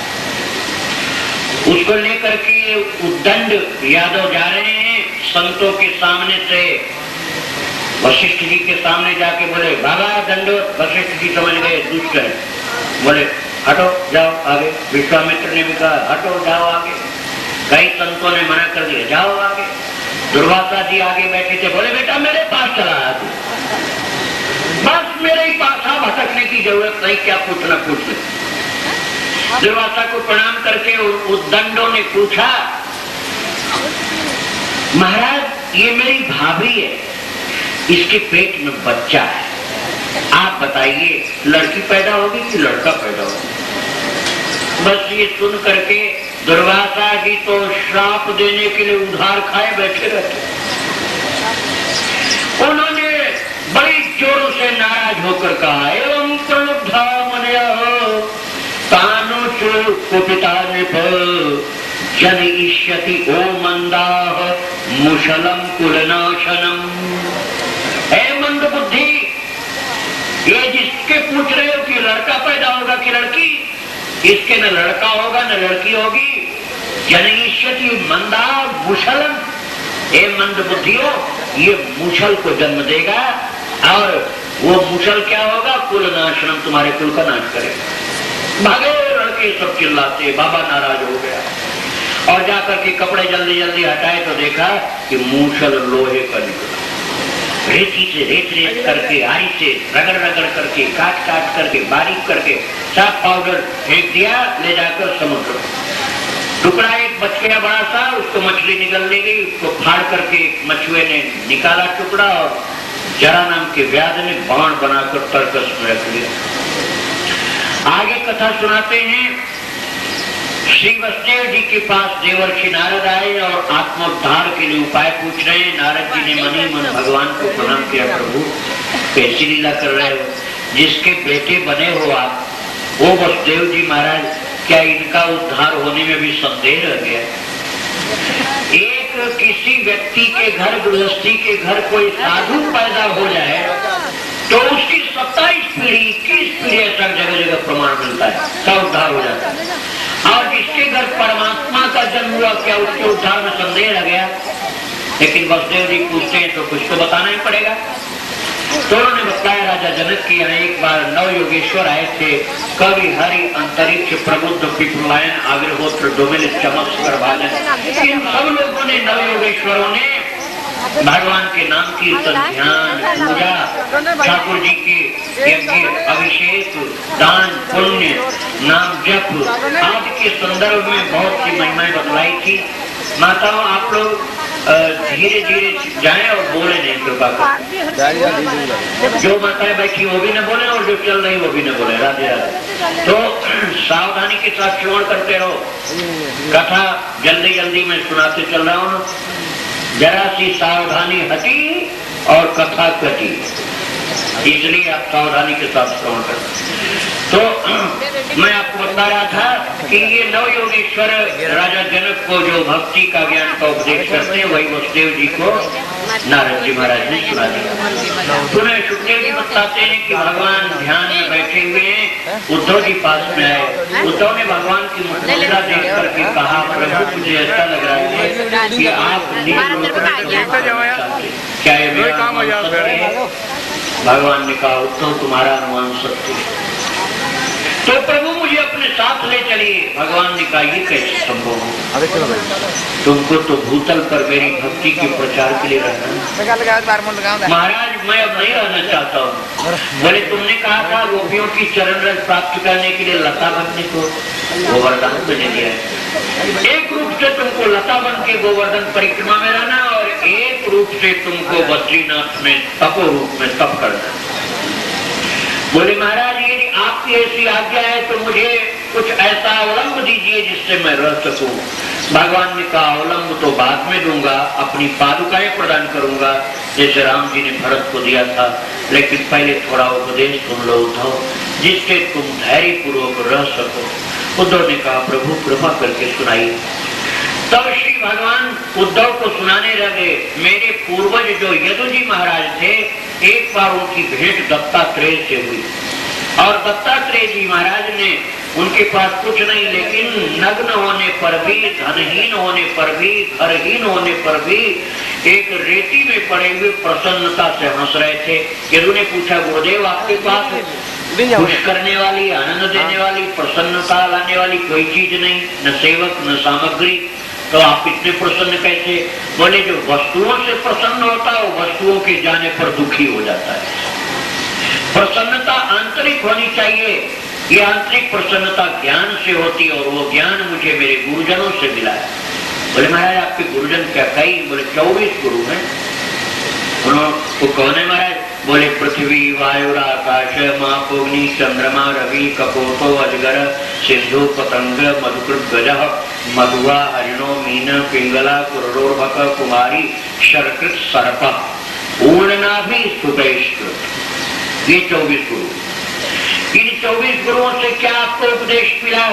उसको लेकर के उद्दंड यादव जा रहे हैं संतों के सामने से। वशिष्ठ जी के सामने जाके बोले बाबा दंडोत। वशिष्ठ जी समझ गए दुष्ट है, बोले हटो जाओ आगे। विश्वामित्र ने भी कहा हटो जाओ आगे। कई संतों ने मना कर दिया जाओ आगे। दुर्वासा जी आगे बैठे थे, बोले बेटा मेरे पास चला आ तू, बस मेरे ही पास आ, भटकने की जरूरत नहीं, क्या पूछना पूछ ले। दुर्वासा को प्रणाम करके उद्दंडों ने पूछा महाराज ये मेरी भाभी है, इसके पेट में बच्चा है, आप बताइए लड़की पैदा होगी कि लड़का पैदा होगा? बस ये सुन करके दुर्वासा जी तो श्राप देने के लिए उधार खाए बैठे रहते। उन्होंने बड़ी जोरों से नाराज होकर कहा एवं प्रलुब्धा मनया तानुषु कुपिता नृप जनयिष्यति ओ मंदाः मुशलम कुलनाशनम। हे मंद बुद्धि, ये जिसके पूछ रहे हो कि लड़का पैदा होगा कि लड़की, इसके न लड़का होगा न लड़की होगी। जनयिष्यति मंदा मुशलम, ए मंद बुद्धियों, ये मूषल को जन्म देगा और वो मूषल क्या होगा? कुल नाशनम, तुम्हारे कुल का नाश करेगा। भागे लड़के सब चिल्लाते, बाबा नाराज हो गया और जाकर के कपड़े जल्दी जल्दी हटाए तो देखा कि मूषल लोहे का निकला। रेती से रेत करके, आरी से रगड़ रगड़ करके, काट काट करके, बारीक करके साफ पाउडर फेंक दिया, ले जाकर समुद्र। टुकड़ा एक बच गया बड़ा सा, उसको मछली निकल ले गई, उसको फाड़ करके मछुए ने निकाला टुकड़ा और जरा नाम के व्याध ने बाण बनाकर तरकस में रख लिया। आगे कथा सुनाते हैं, श्री वसुदेव जी के पास देवर्षि नारद आए और आत्मोद्धार के लिए उपाय पूछ रहे हैं। नारद जी ने मन ही मन भगवान को प्रणाम किया, प्रभु कैसी लीला कर रहे हो, जिसके बेटे बने हो आप, वो वसुदेव जी महाराज, क्या इनका उद्धार होने में भी संदेह रह गया? एक किसी व्यक्ति के घर, गृहस्थी के घर कोई साधु पैदा हो जाए तो उसकी 27 पीढ़ी 21 पीढ़ी ऐसा जगह जगह प्रमाण मिलता है, सब उद्धार हो जाता है। और जिसके घर परमात्मा का जन्म हुआ, क्या उसके उद्धार में संदेह रह गया? लेकिन वसुदेव जी पूछते हैं तो कुछ तो बताना ही पड़ेगा। तो उन्होंने बताया, राजा जनक की यहाँ एक बार नव योगेश्वर आए थे, कवि हरि अंतरिक्ष प्रबुद्ध पिपलायन अग्रहोत्र डोमिल चमत्कार भाजन। इन सब लोगों ने, नव योगेश्वरों ने भगवान के नाम कीर्तन, ध्यान, पूजा, ठाकुर जी के यज्ञ, अभिषेक, दान, पुण्य, नाम जप आदि के संदर्भ में बहुत सी महिमाएं बतलाई थी। माताओं, आप लोग धीरे धीरे जाएं और बोले नहीं, कृपा कर। जो माताएं बैठी वो भी न बोले और जो चल रही वो भी न बोले। राधे राधे। तो सावधानी के साथ श्रवण करते रहो। कथा जल्दी जल्दी मैं सुनाते चल रहा हूँ, जरा सी सावधानी हटी और कथा कटी, इसलिए आप सावधानी के साथ श्रवण करें। तो मैं आपको बता रहा था कि ये नव योगेश्वर राजा जनक को जो भक्ति का ज्ञान का उपदेश करते हैं, वही वसुदेव जी को नारद जी महाराज ने सुना दिया। पुनः सुखदेव जी बताते हैं कि भगवान ध्यान में बैठे हुए हैं, उद्धव जी पास में आए। उद्धव ने भगवान की मुद्रा देख करके कहा, प्रभु मुझे ऐसा लग रहा है कि आप क्या ये मेरा अनुमान सत्य है? भगवान ने कहा, उद्धव तुम्हारा अनुमान सत्य है, तो प्रभु मुझे अपने साथ ले चलिए। भगवान ने कहा, ये कैसे संभव हो? तुमको तो भूतल पर मेरी भक्ति के प्रचार के लिए रहना। महाराज मैं अब नहीं रहना चाहता हूँ। बोले, तुमने कहा था गोपियों की चरण रस प्राप्त करने के लिए लता बनने को, वो वरदान तुझे दिया है। एक रूप से तुमको लता बन के गोवर्धन परिक्रमा में रहना और एक रूप से तुमको बद्रीनाथ में तपो रूप में तप करना। बोले, महाराज यदि आपकी ऐसी आज्ञा है तो मुझे कुछ ऐसा अवलंब दीजिए जिससे मैं रह सकूं। भगवान ने कहा, अवलंब तो बाद में दूंगा, अपनी पादुकाएं प्रदान करूंगा, जैसे राम जी ने भरत को दिया था, लेकिन पहले थोड़ा उपदेश सुन लो उद्धव, जिससे तुम धैर्य पूर्वक रह सको। उद्धव ने कहा, प्रभु कृपा करके सुनाइए। तब श्री भगवान उद्धव को सुनाने लगे, मेरे पूर्वज जो यदु जी महाराज थे, एक बार उनकी भेंट दत्तात्रेय से हुई और दत्तात्रेय जी महाराज ने, उनके पास कुछ नहीं लेकिन नग्न होने पर भी, धनहीन होने पर भी, घरहीन होने पर भी एक रेती में पड़े हुए प्रसन्नता से हंस रहे थे। यदु ने पूछा, गुरुदेव आपके पास खुश करने वाली, आनंद देने वाली, प्रसन्नता लाने वाली कोई चीज नहीं, न सेवक न सामग्री, तो आप इतने प्रसन्न कैसे? बोले, जो वस्तुओं से प्रसन्न होता है वो वस्तुओं के जाने पर दुखी हो जाता है। प्रसन्नता आंतरिक होनी चाहिए। ये आंतरिक प्रसन्नता ज्ञान से होती है और वो ज्ञान मुझे मेरे गुरुजनों से मिला है। बोले, महाराज आपके गुरुजन क्या? कई? बोले, 24 गुरु हैं। उन्होंने कौन है महाराज? बोले, पृथ्वी वायु आकाश मापोग्नि चंद्रमा रवि कपोतो अजगर सिंधु पतंग मधुकृत गज मधुआ हरिणो मीन पिंगला कुरोर्भक कुमारी शर्कृत सर्प ऊर्णनाभि सुपेशकृत। ये 24 गुरु। इन 24 गुरुओं से क्या आपको उपदेश मिला?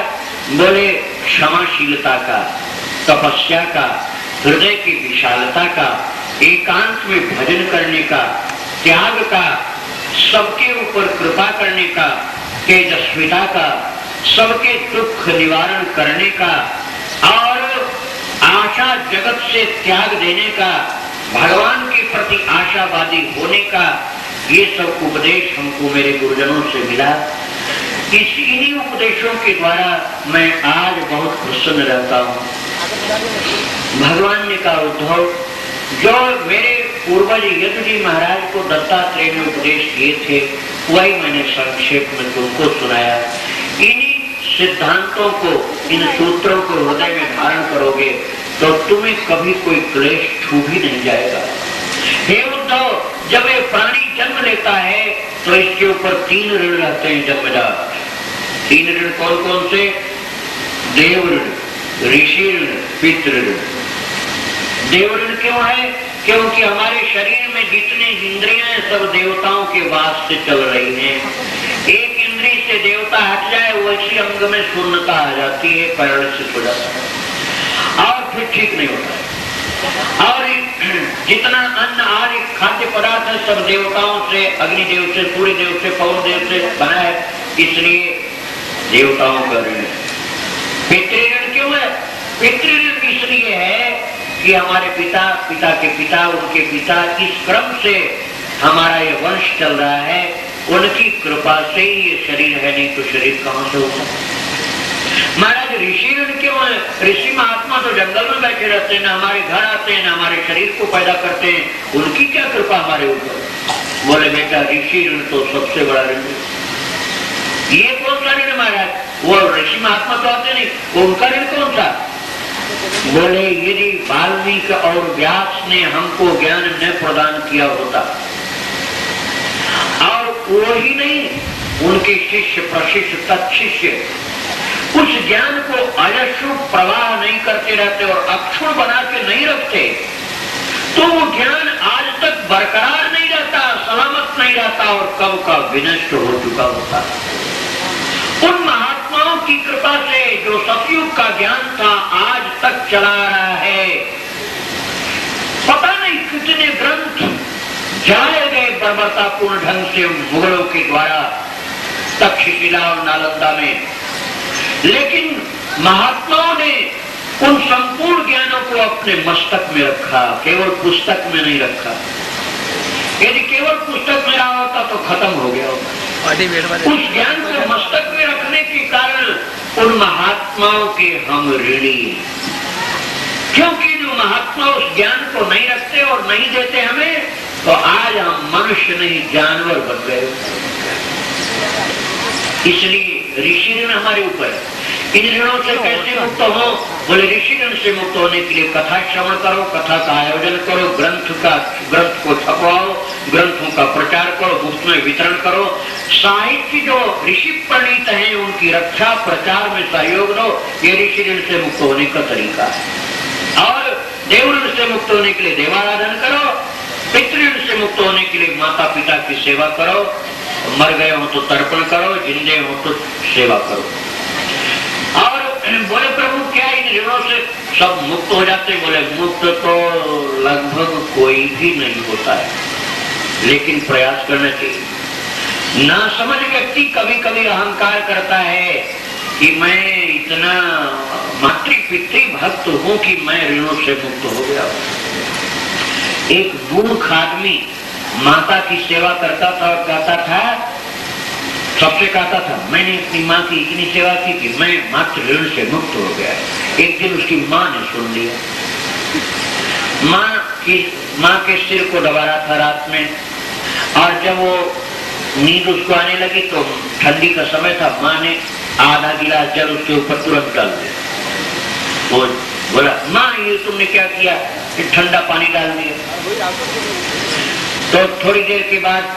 बोले, क्षमाशीलता का, तपस्या का, हृदय की विशालता का, एकांत में भजन करने का, त्याग का, सबके ऊपर कृपा करने का, तेजस्विता का, सबके दुख निवारण करने का और आशा जगत से त्याग देने का, भगवान के प्रति आशावादी होने का, ये सब उपदेश हमको मेरे गुरुजनों से मिला। इन्हीं उपदेशों के द्वारा मैं आज बहुत प्रसन्न रहता हूँ। भगवान ने कहा, उद्धव, जो मेरे पूर्वज यदुजी महाराज को दत्तात्रेय ने उपदेश किए थे वही मैंने संक्षेप में तुमको सुनाया। इन्हीं सिद्धांतों को, इन सूत्रों को हृदय में धारण करोगे तो तुम्हें कभी कोई क्लेश छू भी नहीं जाएगा। हे उद्धव, जब ये प्राणी जन्म लेता है तो इसके ऊपर 3 ऋण रहते हैं जन्मजात। 3 ऋण कौन कौन से? देव ऋण, ऋषि ऋण, पितृ ऋण। देव ऋण क्यों है? क्योंकि हमारे शरीर में जितने इंद्रियां हैं सब देवताओं के वास से चल रही हैं। एक इंद्री से देवता हट जाए वैसी अंग में शून्यता आ जाती है, पैरालिसिस हो जाता है और फिर ठीक नहीं होता। और जितना अन्न आदि खाद्य पदार्थ है सब देवताओं से, अग्निदेव से, सूर्य देव से, पवन देव से बना है, इसलिए देवताओं का ऋण। पितृ ऋण क्यों है? पितृ ऋण इसलिए है कि हमारे पिता, पिता के पिता, उनके पिता, इस क्रम से हमारा ये वंश चल रहा है। उनकी कृपा से ही ये शरीर है, नहीं तो शरीर कहां से होगा। महाराज, ऋषि ऋण क्यों है? ऋषि महात्मा तो जंगल में बैठे रहते हैं, ना हमारे घर आते हैं, ना हमारे शरीर को पैदा करते हैं, उनकी क्या कृपा हमारे ऊपर? बोले बेटा, ऋषि ऋण तो सबसे बड़ा ऋण है। ये कौन सा ऋण महाराज? वो ऋषि महात्मा तो आते नहीं, उनका ऋण कौन सा? बोले, यदि वाल्मीकि और व्यास ने हमको ज्ञान न प्रदान किया होता, और वो ही नहीं, उनके शिष्य, प्रशिष्य, तत्शिष्य उस ज्ञान को अयशु प्रवाह नहीं करते रहते और अक्षुण बना के नहीं रखते, तो वो ज्ञान आज तक बरकरार नहीं रहता, सलामत नहीं रहता और कब का विनष्ट हो चुका होता। उन महात्माओं की कृपा से जो सतयुग का ज्ञान था आज तक चला रहा है। पता नहीं कितने ग्रंथ जलाए गए बर्बरतापूर्ण ढंग से मुगलों के द्वारा तक्षशिला और नालंदा में, लेकिन महात्माओं ने उन संपूर्ण ज्ञानों को अपने मस्तक में रखा, केवल पुस्तक में नहीं रखा। यदि केवल पुस्तक में रहा होता तो खत्म हो गया होता। उस ज्ञान को मस्तक में रखने के कारण उन महात्माओं के हम ऋणी, क्योंकि जो महात्मा उस ज्ञान को नहीं रखते और नहीं देते हमें, तो आज हम मनुष्य नहीं जानवर बन गए। इसलिए ऋषि ऋण हमारे ऊपर है। इन ऋणों से कैसे मुक्त हो? बोले, ऋषि ऋण से मुक्त होने के लिए कथा श्रवण करो, कथा का आयोजन करो, ग्रंथ को छपवाओ, ग्रंथों का प्रचार करो, मुफ्त में वितरण करो। साहित्य जो ऋषि प्रणीत हैं उनकी रक्षा प्रचार में सहयोग दो। ये ऋषि ऋण से मुक्त होने का तरीका है। और देव ऋण से मुक्त होने के लिए देवाराधन करो, पितृ ऋण से मुक्त होने के लिए माता पिता की सेवा करो, मर गए हो तो तर्पण करो, जिंदे हो तो सेवा करो। और बोले, प्रभु क्या इन ऋणों से सब मुक्त हो जाते? बोले, मुक्त तो लगभग कोई भी नहीं होता है, लेकिन प्रयास करना चाहिए। ना समझ व्यक्ति कभी कभी अहंकार करता है कि मैं इतना मातृ-पितृ भक्त हूं कि मैं ऋणों से मुक्त हो गया। एक मूर्ख आदमी माता की सेवा करता था और कहता था, सबसे कहता था, मैंने अपनी माँ की इतनी सेवा की कि मैं मातृ ऋण से मुक्त हो गया। एक दिन उसकी माँ ने सुन लिया। माँ के सिर को दबा रहा था रात में, और जब वो नींद उसको आने लगी तो ठंडी का समय था, माँ ने आधा गिलास जल उसके ऊपर तुरंत डाल दिया। वो बोला, माँ ये तुमने क्या किया? ठंडा पानी डाल दिया। तो थोड़ी देर के बाद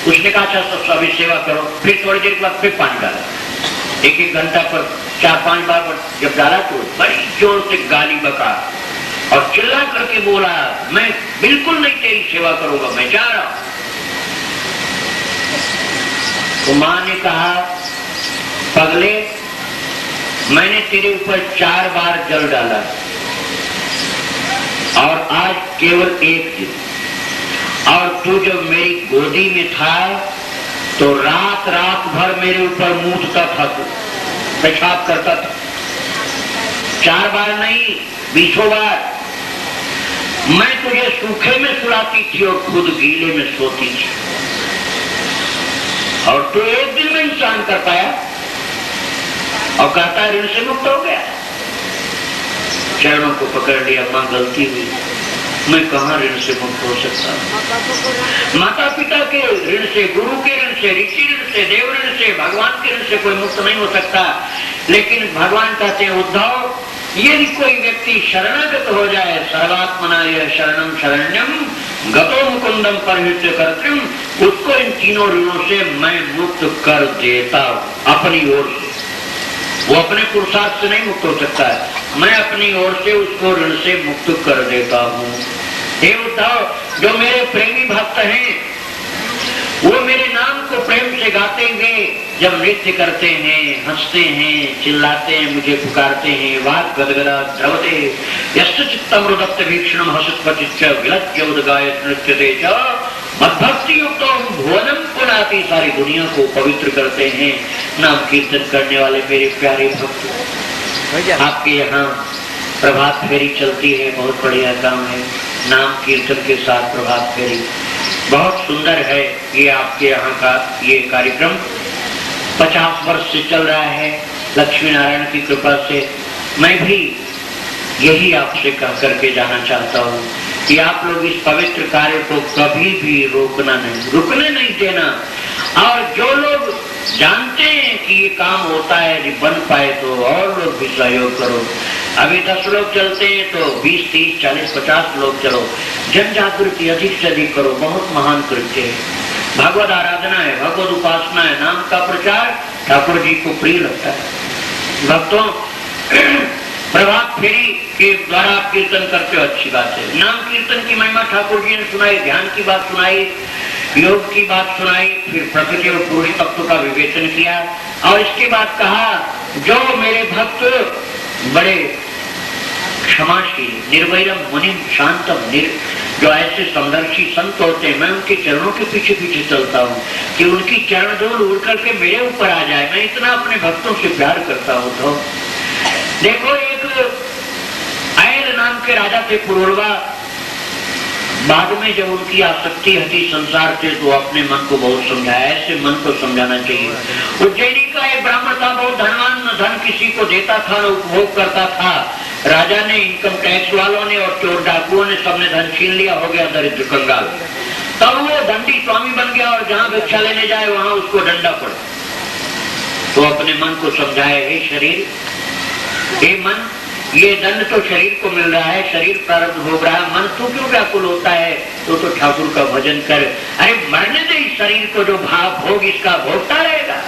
उसने कहा, अच्छा सब अभी सेवा करो। फिर थोड़ी देर के बाद फिर पानी डाला। एक घंटा पर 4-5 बार जब डाला तो बड़ी जोर से गाली बका और चिल्ला करके बोला, मैं बिल्कुल नहीं तेरी सेवा करूंगा, मैं जा रहा हूं। तो माँ ने कहा, पगले, मैंने तेरे ऊपर 4 बार जल डाला और आज केवल 1 दिन, और तू जब मेरी गोदी में था तो रात भर मेरे ऊपर मूतता था, तू पेशाब करता था। 4 बार नहीं, 20 बार मैं तुझे सूखे में सुलाती थी और खुद गीले में सोती थी, और तू एक दिन में इंसान कर पाया और कहता है ऋण से मुक्त हो गया। चरणों को पकड़ लिया, मां गलती हुई, मैं कहां ऋण से मुक्त हो सकता हूं। माता पिता के ऋण से, गुरु के ऋण से, ऋषि ऋण से, देव ऋण से, भगवान के ऋण से कोई मुक्त नहीं हो सकता। लेकिन भगवान कहते हैं उद्धव, यदि कोई व्यक्ति शरणागत हो जाए, सर्वात्मना यह शरणम शरण्यम गतो मुकुंदम परहित्य कर्तृम, उसको इन तीनों ऋणों से मैं मुक्त कर देता हूं अपनी ओर से। वो अपने पुरुषार्थ से नहीं मुक्त हो सकता है, मैं अपनी ओर से उसको ऋण से मुक्त कर देता हूँ। हे उद्धव, जो मेरे प्रेमी भक्त हैं वो मेरे नाम को प्रेम से गाते हुए जब नृत्य करते हैं, हंसते हैं, चिल्लाते हैं, मुझे पुकारते हैं, वाक गदगदा द्रवते यस्य चित्तम रुदत्त भीक्षणम हसत्पतिच्च विलज्ज उदगायत नृत्यते च मद्भक्ति युक्त भुवनम पुनाति, सारी दुनिया को पवित्र करते हैं नाम कीर्तन करने वाले मेरे प्यारे भक्त। आपके यहाँ प्रभात फेरी चलती है, बहुत बढ़िया काम है, नाम कीर्तन के साथ प्रभात फेरी बहुत सुंदर है। ये आपके यहाँ का ये कार्यक्रम 50 वर्ष से चल रहा है, लक्ष्मी नारायण की कृपा से। मैं भी यही आपसे कह करके जाना चाहता हूँ कि आप लोग इस पवित्र कार्य को कभी भी रुकने नहीं देना, और जो लोग जानते हैं कि ये काम होता है, यदि बन पाए तो और लोग भी सहयोग करो। अभी 10 लोग चलते हैं तो 20, 30, 40, 50 लोग चलो, जन जागृति अधिक से अधिक करो, बहुत महान कृत्य है। भगवत आराधना है, भगवत उपासना है, नाम का प्रचार ठाकुर जी को प्रिय लगता है। भक्तों, प्रभात फेरी के द्वारा आप कीर्तन करते हो, अच्छी बात है। नाम कीर्तन की महिमा ठाकुर जी ने सुनाई, ध्यान की बात सुनाई, योग की बात सुनाई, फिर प्रकृति और पुरुष तत्व का विवेचन किया, और इसके बाद कहा जो मेरे भक्त बड़े क्षमाशील, निर्वैरम मुनिम शांतम, जो ऐसे समदर्शी संत होते हैं, मैं उनके चरणों के पीछे पीछे चलता हूँ कि उनकी चरण धूल उड़ करके मेरे ऊपर आ जाए। मैं इतना अपने भक्तों से प्यार करता हूँ। तो देखो, एक ऐल नाम के राजा थे पुरुरवा, बाद में जब उनकी आसक्ति हटी संसार से तो अपने मन को बहुत समझाया, ऐसे मन को समझाना चाहिए। उज्जैनी का एक ब्राह्मण था, बहुत धनवान, धन किसी को देता था, उपभोग करता था। राजा ने, इनकम टैक्स वालों ने और चोर डाकुओं ने सबने धन छीन लिया, हो गया दरिद्र कंगाल। तब वो दंडी स्वामी बन गया और जहाँ भिक्षा लेने जाए वहां उसको डंडा पड़ा। तो अपने मन को समझाए, हे शरीर, हे मन, ये दंड तो शरीर को मिल रहा है, शरीर प्रारब्ध भोग रहा है, मन तू क्यों व्याकुल होता है? तो ठाकुर का भजन कर। अरे मरने दे इस शरीर को, जो भाव भोग इसका भोगता रहेगा।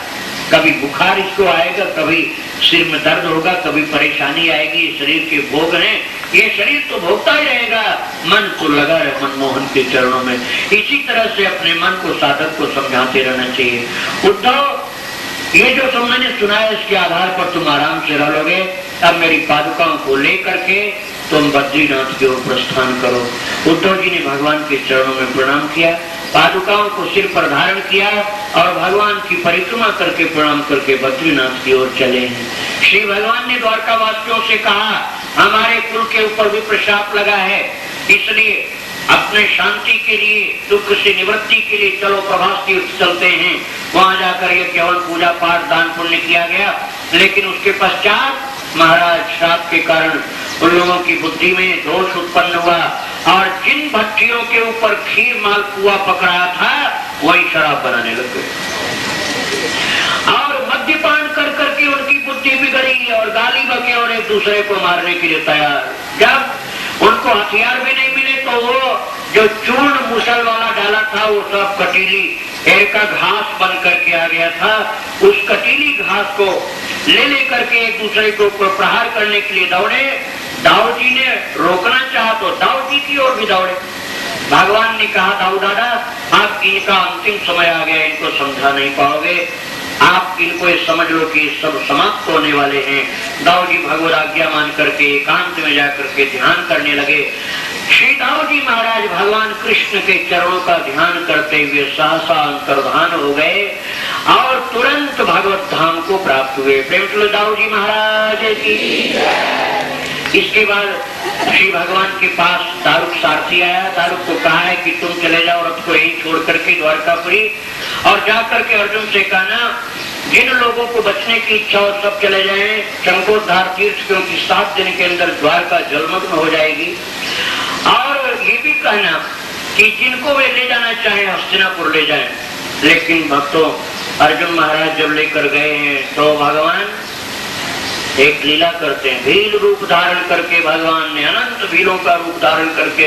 कभी बुखार इसको आएगा, कभी सिर में दर्द होगा, कभी परेशानी आएगी, ये शरीर के भोग हैं, ये शरीर तो भोगता ही रहेगा। मन को लगा रहे मनमोहन के चरणों में। इसी तरह से अपने मन को, साधक को समझाते रहना चाहिए। उद्धव, ये जो तुम मैंने सुना है इसके आधार पर तुम आराम से रह लोगे। अब मेरी पादुकाओं को लेकर के तुम बद्रीनाथ की ओर प्रस्थान करो। उद्धव जी ने भगवान के चरणों में प्रणाम किया, पादुकाओं को सिर पर धारण किया और भगवान की परिक्रमा करके प्रणाम करके बद्रीनाथ की ओर चले हैं। श्री भगवान ने द्वारका वासियों से कहा, हमारे कुल के ऊपर भी प्रशाप लगा है, इसलिए अपने शांति के लिए, दुख से निवृत्ति के लिए चलो प्रभास तीर्थ चलते हैं। वहां जाकर ये केवल पूजा पाठ दान पुण्य किया गया, लेकिन उसके पश्चात महाराज श्राप के कारण उन लोगों की बुद्धि में दोष उत्पन्न हुआ और जिन भट्टियों के ऊपर खीर मालपुआ पकड़ा था वही शराब बनाने लग गए और मद्यपान कर करके उनकी बुद्धि बिगड़ी और गाली बके और एक दूसरे को मारने के लिए तैयार। जब उनको हथियार भी नहीं मिले तो वो जो चूर्ण मुसल वाला डाला था वो सब कटीली पेड़ का घास बन करके आ गया था। उस कटीली घास को ले लेकर के एक दूसरे के ऊपर प्रहार करने के लिए दौड़े। दाऊद जी ने रोकना चाहा तो दाऊद जी की ओर भी दौड़े। भगवान ने कहा, दाऊद दादा, आप इनका अंतिम समय आ गया, इनको समझा नहीं पाओगे, आप इनको ये समझ लो कि सब समाप्त होने वाले हैं। दाऊद जी भगवत आज्ञा मान करके एकांत में जाकर के ध्यान करने लगे। श्री दाऊद जी महाराज भगवान कृष्ण के चरणों का ध्यान करते हुए सहसा अंतर्धान हो गए और तुरंत भगवत धाम को प्राप्त हुए। प्रेम से दाऊद जी महाराज की। इसके बाद श्री भगवान के पास दारुक सारथी आया। दारुक को कहा है कि तुम चले जाओ रथ को यहीं छोड़ करके द्वारकापुरी, और जाकर के अर्जुन से कहना जिन लोगों को बचने की इच्छा हो सब चले जाएं चंकोद्धार तीर्थ, क्योंकि 7 दिन के अंदर द्वारका जलमग्न हो जाएगी। और ये भी कहना कि जिनको वे ले जाना चाहे हस्तिनापुर ले जाएं। लेकिन भक्तों, अर्जुन महाराज जब लेकर गए हैं तो भगवान एक लीला करते हैं। भील रूप धारण करके भगवान ने अनंत भीलों का रूप धारण करके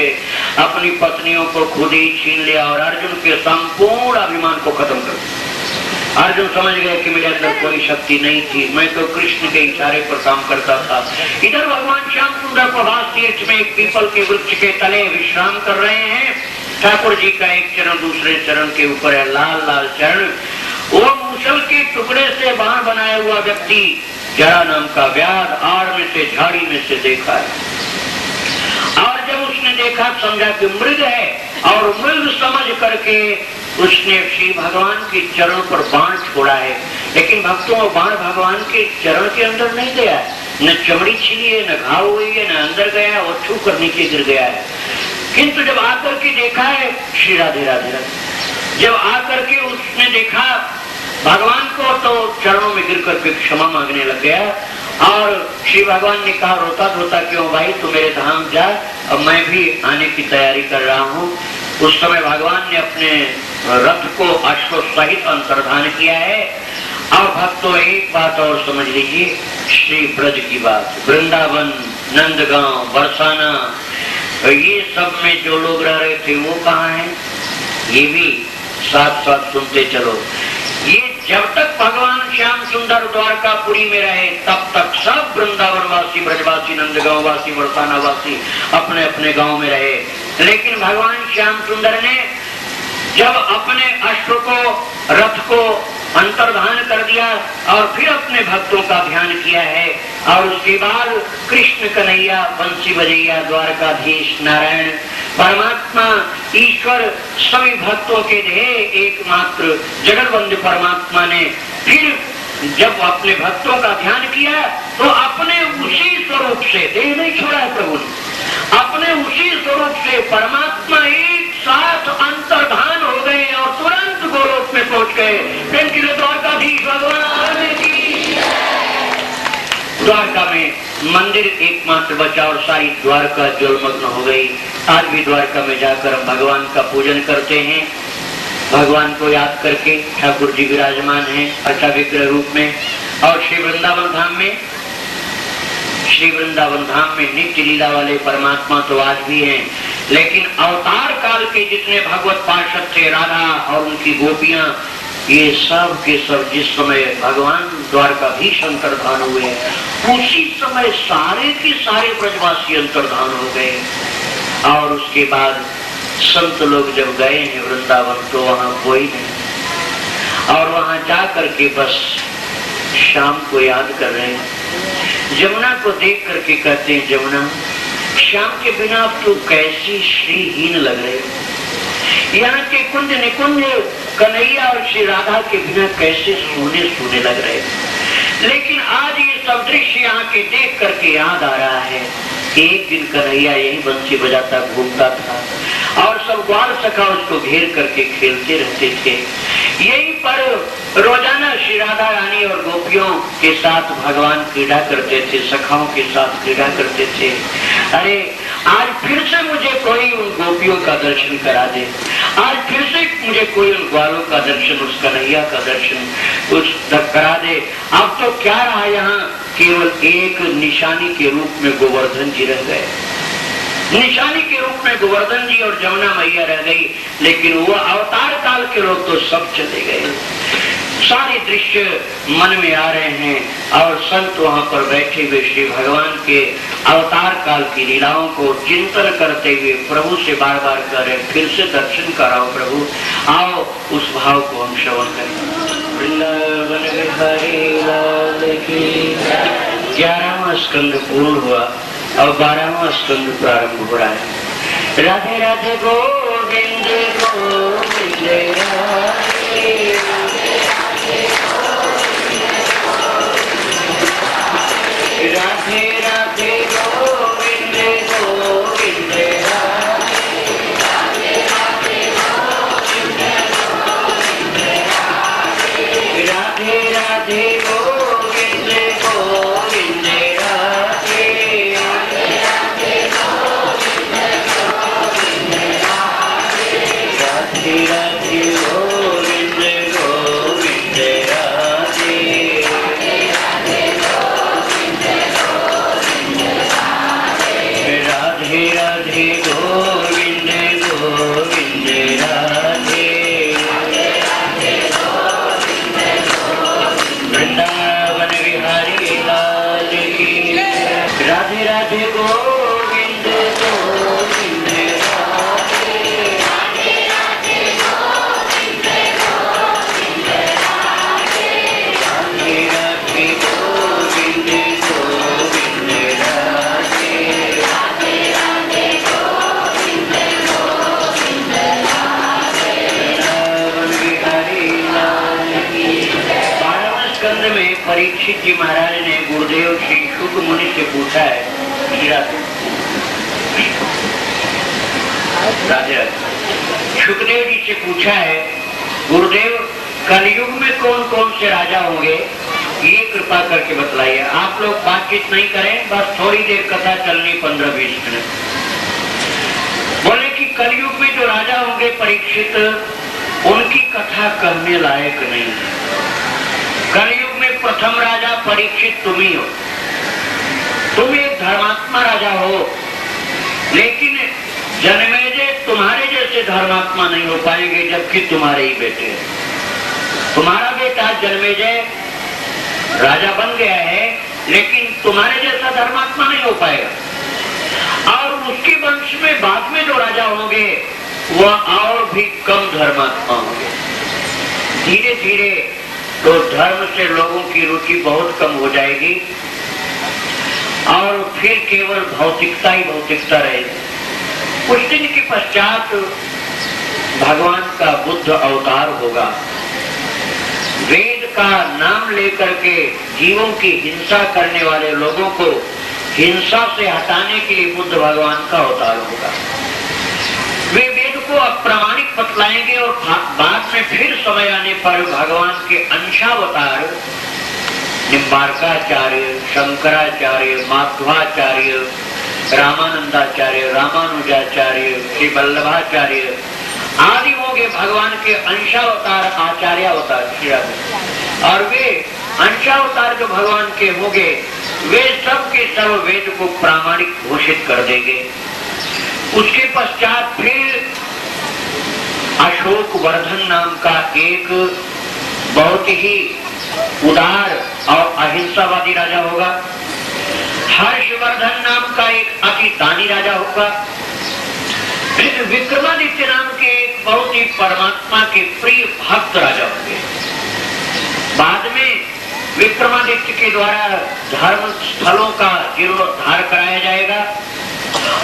अपनी पत्नियों को खुद ही छीन लिया और अर्जुन के संपूर्ण अभिमान को खत्म कर दिया। अर्जुन समझ गए कि मेरे अंदर कोई शक्ति नहीं थी, मैं तो कृष्ण के इशारे पर काम करता था। इधर भगवान श्याम सुंदर प्रभास तीर्थ में एक पीपल के वृक्ष के तले विश्राम कर रहे हैं। ठाकुर जी का एक चरण दूसरे चरण के ऊपर है, लाल लाल चरण। वो मूसल के टुकड़े से बाण बनाया हुआ व्यक्ति जरा नाम का व्याध आड़ में से झाड़ी में से देखा है, और जब उसने देखा समझा कि मृग है, और मृग समझ करके उसने श्री भगवान के चरण पर बाण छोड़ा है। लेकिन भक्तों, वो बाण भगवान के चरण के अंदर नहीं गया, न चमड़ी छिली है, न घाव हुई है, न अंदर गया, वो छू कर नीचे गिर गया है। किंतु जब आकर के देखा है, श्री राधे राधे राधे, जब आकर के उसने देखा भगवान को तो चरणों में गिर करके क्षमा मांगने लग गया। और श्री भगवान ने कहा रोता धोता क्यों भाई, तू मेरे धाम जा, अब मैं भी आने की तैयारी कर रहा हूँ। उस समय भगवान ने अपने रथ को अश्व सहित अंतर्धान किया है। और भक्तों, एक बात और समझ लीजिए, श्री ब्रज की बात, वृंदावन, नंदगांव, बरसाना, ये सब में जो लोग रह रहे थे वो कहाँ हैं, ये भी साथ साथ सुनते चलो। ये जब तक भगवान श्याम सुंदर द्वारकापुरी में रहे तब तक सब वृंदावन वासी, ब्रजवासी, नंदगांव वासी, बरसाना वासी अपने अपने गांव में रहे। लेकिन भगवान श्याम सुंदर ने जब अपने अश्व को, रथ को अंतर्धान कर दिया और फिर अपने भक्तों का ध्यान किया है, और उसके बाद कृष्ण कन्हैया बंसी बजैया द्वारकाधीश नारायण परमात्मा ईश्वर सभी भक्तों के ध्येय एकमात्र जगतबंधु परमात्मा ने फिर जब अपने भक्तों का ध्यान किया तो अपने उसी स्वरूप से, देह नहीं छोड़ा है प्रभु ने, अपने उसी स्वरूप से परमात्मा एक साथ अंतर्धान हो गए और तुरंत गोलोक में पहुंच गए। प्रेम की द्वारकाधीश भगवान की। द्वारका में मंदिर एकमात्र बचा और सारी द्वारका जलमग्न हो गई। आज भी द्वारका में जाकर हम भगवान का पूजन करते हैं। भगवान को याद करके ठाकुर जी विराजमान हैं अर्चा विग्रह रूप में। और श्री वृंदावन धाम में नित्य लीला वाले परमात्मा तो आज भी हैं, लेकिन अवतार काल के जितने भगवत पार्षद थे, राधा और उनकी गोपियां, ये सब के सब जिस समय भगवान द्वारकाधीश अंतर्धान हुए उसी समय सारे के सारे ब्रजवासी अंतर्धान हो गए। और उसके बाद संत लोग जब गए हैं वृंदावन तो वहां कोई नहीं, और वहां जा करके बस शाम को याद कर रहे हैं। जमुना को देख करके कहते हैं, जमुना श्याम के बिना तो कैसी श्रीहीन लग रही। यहाँ के कुंज निकुंज कन्हैया और श्री राधा के बिना कैसे सोने सोने लग रहे। लेकिन आज ये सब दृश्य यहाँ के देख करके याद आ रहा है। एक दिन कन्हैया यही बंसी बजाता घूमता था और सब ग्वाल सखा उसको घेर करके खेलते रहते थे। यहीं पर रोजाना श्री राधा रानी और गोपियों के साथ भगवान क्रीड़ा करते थे, सखाओं के साथ क्रीड़ा करते थे। अरे आज फिर से मुझे कोई उन गोपियों का दर्शन करा दे, आज फिर से मुझे कोई उन ग्वालों का दर्शन, उस कन्हैया का दर्शन उस तक करा दे। अब तो क्या रहा, यहाँ केवल एक निशानी के रूप में गोवर्धन जी रह गए। निशानी के रूप में गोवर्धन जी और जमुना मैया रह गई, लेकिन वो अवतार काल के लोग तो सब चले गए। सारे दृश्य मन में आ रहे हैं और संत वहां पर बैठे हुए श्री भगवान के अवतार काल की लीलाओं को चिंतन करते हुए प्रभु से बार बार कह रहे, फिर से दर्शन कराओ प्रभु, आओ उस भाव को हम श्रवण करें। वृंदावन बिहारी लाल की। 11वां स्कंद पूर्ण हुआ और 12वां स्कंद प्रारंभ हो रहा है। राधे राधे गोविंद गोविंद राधे, राधे राधे गोविंद राधे गोविंद गोविंद राधे राधे राधे गोविंद गोविंद राधे वृंदावन बिहारी लाल की राधे राधे गोविंद गोविंद परीक्षित जी महाराज ने गुरुदेव श्री शुक मुनि से पूछा है, शुकदेव जी से पूछा है, गुरुदेव कलयुग में कौन कौन से राजा होंगे, ये कृपा करके बतलाइए। आप लोग बातचीत नहीं करें, बस थोड़ी देर कथा चलनी 15-20 मिनट। बोले कि कलयुग में जो राजा होंगे परीक्षित, उनकी कथा करने लायक नहीं है। कलयुग में प्रथम राजा परीक्षित तुम ही हो। तुम एक धर्मात्मा राजा हो, लेकिन जन्मेजय तुम्हारे जैसे धर्मात्मा नहीं हो पाएंगे, जबकि तुम्हारे ही बेटे हैं। तुम्हारा बेटा जन्मेजय राजा बन गया है, लेकिन तुम्हारे जैसा धर्मात्मा नहीं हो पाएगा। और उसके वंश में बाद में जो राजा होंगे वह और भी कम धर्मात्मा होंगे। धीरे धीरे तो धर्म से लोगों की रुचि बहुत कम हो जाएगी और फिर केवल भौतिकता ही भौतिकता रहेगी। कुछ दिन के पश्चात भगवान का बुद्ध अवतार होगा। वेद का नाम लेकर के जीवों की हिंसा करने वाले लोगों को हिंसा से हटाने के लिए बुद्ध भगवान का अवतार होगा। वे वेद को अप्रामाणिक बतलाएंगे और बाद में फिर समय आने पर भगवान के अंशावतार निम्बारकाचार्य, शंकराचार्य, माध्वाचार्य, रामानंदाचार्य, रामानुजाचार्य, श्री वल्लभाचार्य आदि होंगे भगवान के अंशावतार, आचार्यावतार श्री राम। और वे अंशावतार जो भगवान के होंगे, वे सब के सब वेद को प्रामाणिक घोषित कर देंगे। उसके पश्चात फिर अशोक वर्धन नाम का एक बहुत ही उदार और अहिंसावादी राजा होगा। हर्षवर्धन नाम का एक अति दानी राजा होगा। विक्रमादित्य नाम के एक बहुत ही परमात्मा के प्रिय भक्त राजा होंगे। बाद में विक्रमादित्य के द्वारा धर्म स्थलों का जीर्णोद्धार कराया जाएगा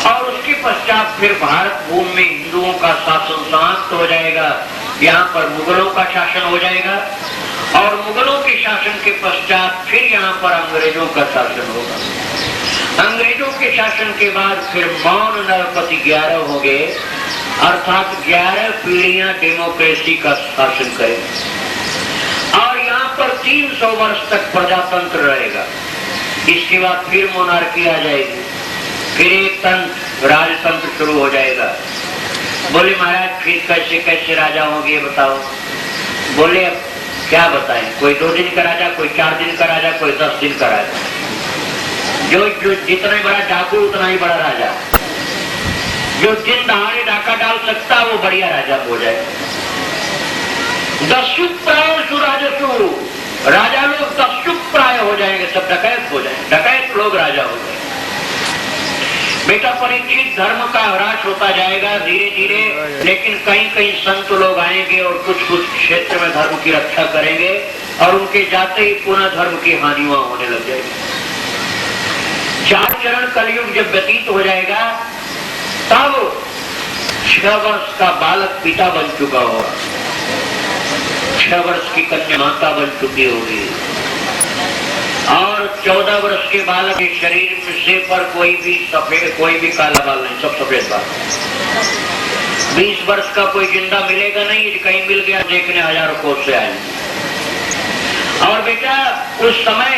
और उसके पश्चात फिर भारत भूमि में हिंदुओं का शासन समाप्त हो जाएगा। यहाँ पर मुगलों का शासन हो जाएगा और मुगलों के शासन के पश्चात फिर यहाँ पर अंग्रेजों का शासन होगा। अंग्रेजों के शासन के बाद फिर मौन नरपति 11 होंगे, अर्थात 11 पीढ़ियां डेमोक्रेसी का शासन करेंगे और यहाँ पर 300 वर्ष तक प्रजातंत्र रहेगा। इसके बाद फिर मोनार्की आ जाएगी, फिर एक तंत्र राजतंत्र शुरू हो जाएगा। बोले महाराज फिर कैसे कैसे राजा होंगे बताओ। बोले अब क्या बताएं, कोई 2 दिन का राजा, कोई 4 दिन का राजा, कोई 10 दिन का राजा। जो जितना ही बड़ा डाकू उतना ही बड़ा राजा। जो दिन दहाड़े डाका डाल सकता वो बढ़िया राजा हो जाए। दस्युक प्राय सुराजसु, राजा लोग दस्युक प्राय हो जाएंगे, सब डकैत हो जाएंगे, डकैत लोग राजा हो जाएंगे। बेटा परीक्षित धर्म का ह्रास होता जाएगा धीरे धीरे, लेकिन कहीं कहीं संत लोग आएंगे और कुछ कुछ क्षेत्र में धर्म की रक्षा करेंगे और उनके जाते ही पुनः धर्म की हानियां होने लग जाएगी। 4 चरण कलयुग जब व्यतीत हो जाएगा तब 6 वर्ष का बालक पिता बन चुका होगा, 6 वर्ष की कन्या माता बन चुकी होगी और 14 वर्ष के बालक के शरीर से पर कोई भी सफेद, कोई भी काला बाल नहीं, सब सफेद बाल। 20 वर्ष का कोई जिंदा मिलेगा नहीं, कहीं मिल गया देखने हजारों कोस से आए। और बेटा उस समय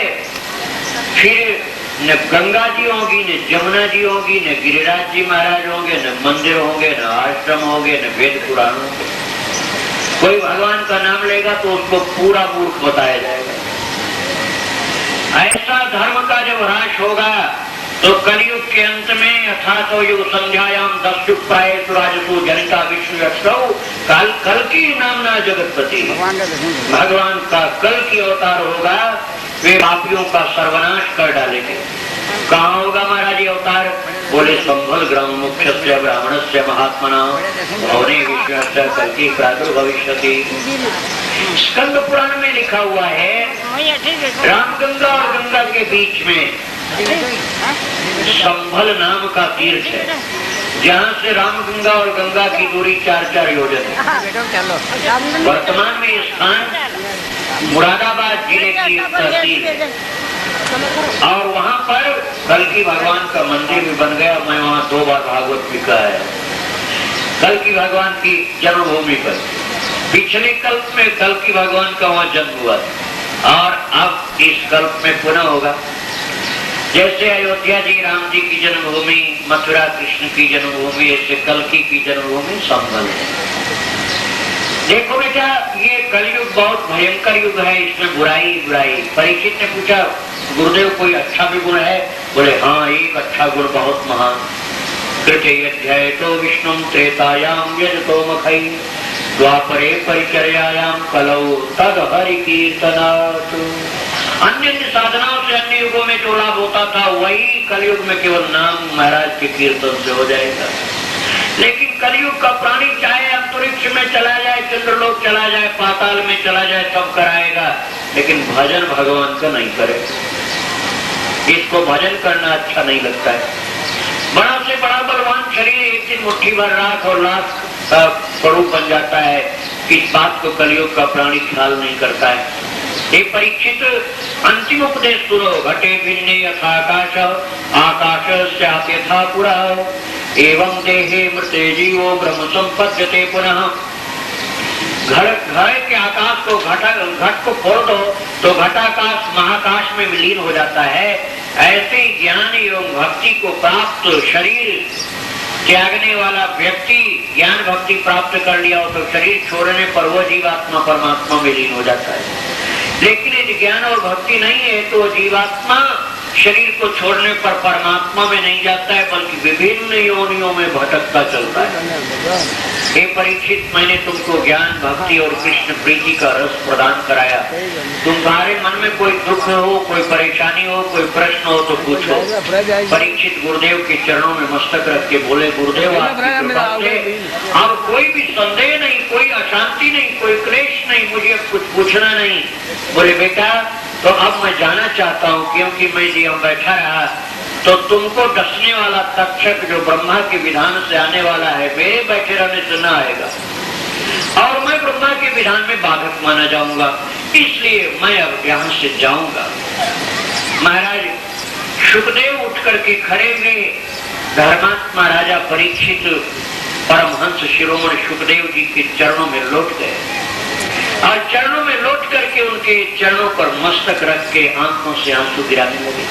फिर न गंगा जी होगी, न जमुना जी होगी, न गिरिराज जी महाराज होंगे, न मंदिर होंगे, न आश्रम होंगे, न वेद पुराण होंगे। कोई भगवान का नाम लेगा तो उसको पूरा मूर्ख बताया जाएगा। ऐसा धर्म का जब ह्रास होगा तो कलयुग के अंत में अथातो युग संध्यायाम 10 युग प्राय राजसु जनिता विष्णु कल की नामना जगतपति, भगवान का कल की अवतार होगा। वे पापियों का सर्वनाश कर डालेंगे। कहाँ होगा महाराज ये अवतार? बोले संभल ग्राम मुख्य ब्राह्मण से महात्मना भवने विश्व कल्कि प्रादुर्भविष्यति। स्कंद पुराण में लिखा हुआ है रामगंगा और गंगा के बीच में संभल नाम का तीर्थ है, जहाँ से रामगंगा और गंगा की दूरी 4-4 योजन है। वर्तमान में ये स्थान मुरादाबाद जिले की तहसील है और वहाँ पर कल्कि भगवान का मंदिर भी बन गया। मैं वहाँ 2 बार भागवत भी कहा है। कल्कि भगवान की जन्मभूमि पर पिछले कल्प में कल्कि भगवान का वहाँ जन्म हुआ था और अब इस कल्प में पुनः होगा। जैसे अयोध्या जी राम जी की जन्मभूमि, मथुरा कृष्ण की जन्मभूमि, ऐसे कल्कि की जन्मभूमि संभल है। देखो बेटा, ये कलयुग बहुत भयंकर युग है, इसमें बुराई बुराई। परीक्षित ने पूछा गुरुदेव कोई अच्छा भी गुण है? बोले हाँ, एक अच्छा गुण बहुत महान। कृते अध्याय तो विष्णु त्रेतायाम यजतो मखई द्वापरे परिचर्यायाम कलौ तद हरि कीर्तनात्। अन्य साधनाओं से अन्य युगों में जो लाभ होता था वही कलयुग में केवल नाम महाराज के कीर्तन से हो जाएगा। लेकिन कलयुग का प्राणी चाहे अंतरिक्ष में चला जाए, चंद्रलोक चला जाए, पाताल में चला जाए, सब कराएगा, लेकिन भजन भगवान का नहीं करेगा। इसको भजन करना अच्छा नहीं लगता है। बड़ा से बड़ा बलवान शरीर एक दिन मुट्ठी भर राख और लाख स्वरूप बन जाता है। इस बात को कलयुग का प्राणी ख्याल नहीं करता है। ये परीक्षित अंतिम उपदेश सुनो। घटे भिन्ने यथाकाश आकाश यथा पुरा एवं देहे मृते जीवो ब्रह्म संपद्यते पुनः। घर के आकाश को घट को फोड़ दो तो घटाकाश महाकाश में विलीन हो जाता है। ऐसे ही ज्ञान एवं भक्ति को प्राप्त शरीर त्यागने वाला व्यक्ति ज्ञान भक्ति प्राप्त कर लिया हो तो शरीर छोड़ने पर वो जीवात्मा परमात्मा में लीन हो जाता है। लेकिन यदि ज्ञान और भक्ति नहीं है तो जीवात्मा शरीर को छोड़ने पर परमात्मा में नहीं जाता है, बल्कि विभिन्न योनियों में भटकता चलता है। हे परीक्षित, मैंने तुमको ज्ञान भक्ति और कृष्ण प्रीति का रस प्रदान कराया। तुम्हारे मन में कोई दुख हो, कोई परेशानी हो, कोई प्रश्न हो तो पूछो। परीक्षित गुरुदेव के चरणों में मस्तक रख के बोले गुरुदेव आपकी कृपा से अब कोई भी संदेह नहीं, कोई अशांति नहीं, कोई क्लेश नहीं, मुझे कुछ पूछना नहीं। बोले बेटा तो अब मैं जाना चाहता हूँ, क्योंकि मैं जी हम बैठा रहा तो तुमको डसने वाला तक्षक जो ब्रह्मा के विधान से आने वाला है मेरे बैठे रहने से न आएगा और मैं ब्रह्मा के विधान में बाधक माना जाऊंगा, इसलिए मैं अब यहाँ से जाऊंगा। महाराज सुखदेव उठ करके खड़े हुए धर्मात्मा राजा परीक्षित परमहंस शिरोमणि सुखदेव जी के चरणों में लौट गए और चरणों में लौट करके उनके चरणों पर मस्तक रख के आंखों से आंसू गिराने लगे।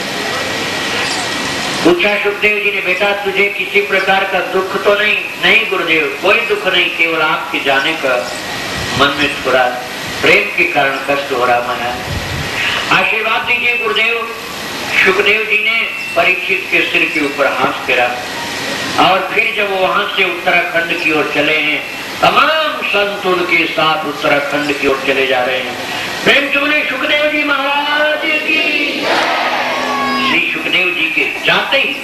पूछा सुखदेव जी ने, बेटा तुझे किसी प्रकार का दुख तो नहीं? नहीं गुरुदेव, कोई दुख नहीं, केवल आपके जाने का मन में थोड़ा प्रेम के कारण कष्ट हो रहा। महाराज आशीर्वाद दीजिए गुरुदेव। सुखदेव जी ने परीक्षित के सिर के ऊपर हाथ फेरा और फिर जब वो वहां से उत्तराखंड की ओर चले हैं, तमाम संत उनके साथ उत्तराखंड की ओर चले जा रहे हैं। प्रेम से बोले सुखदेव जी महाराज की। श्री सुखदेव जी के जाते ही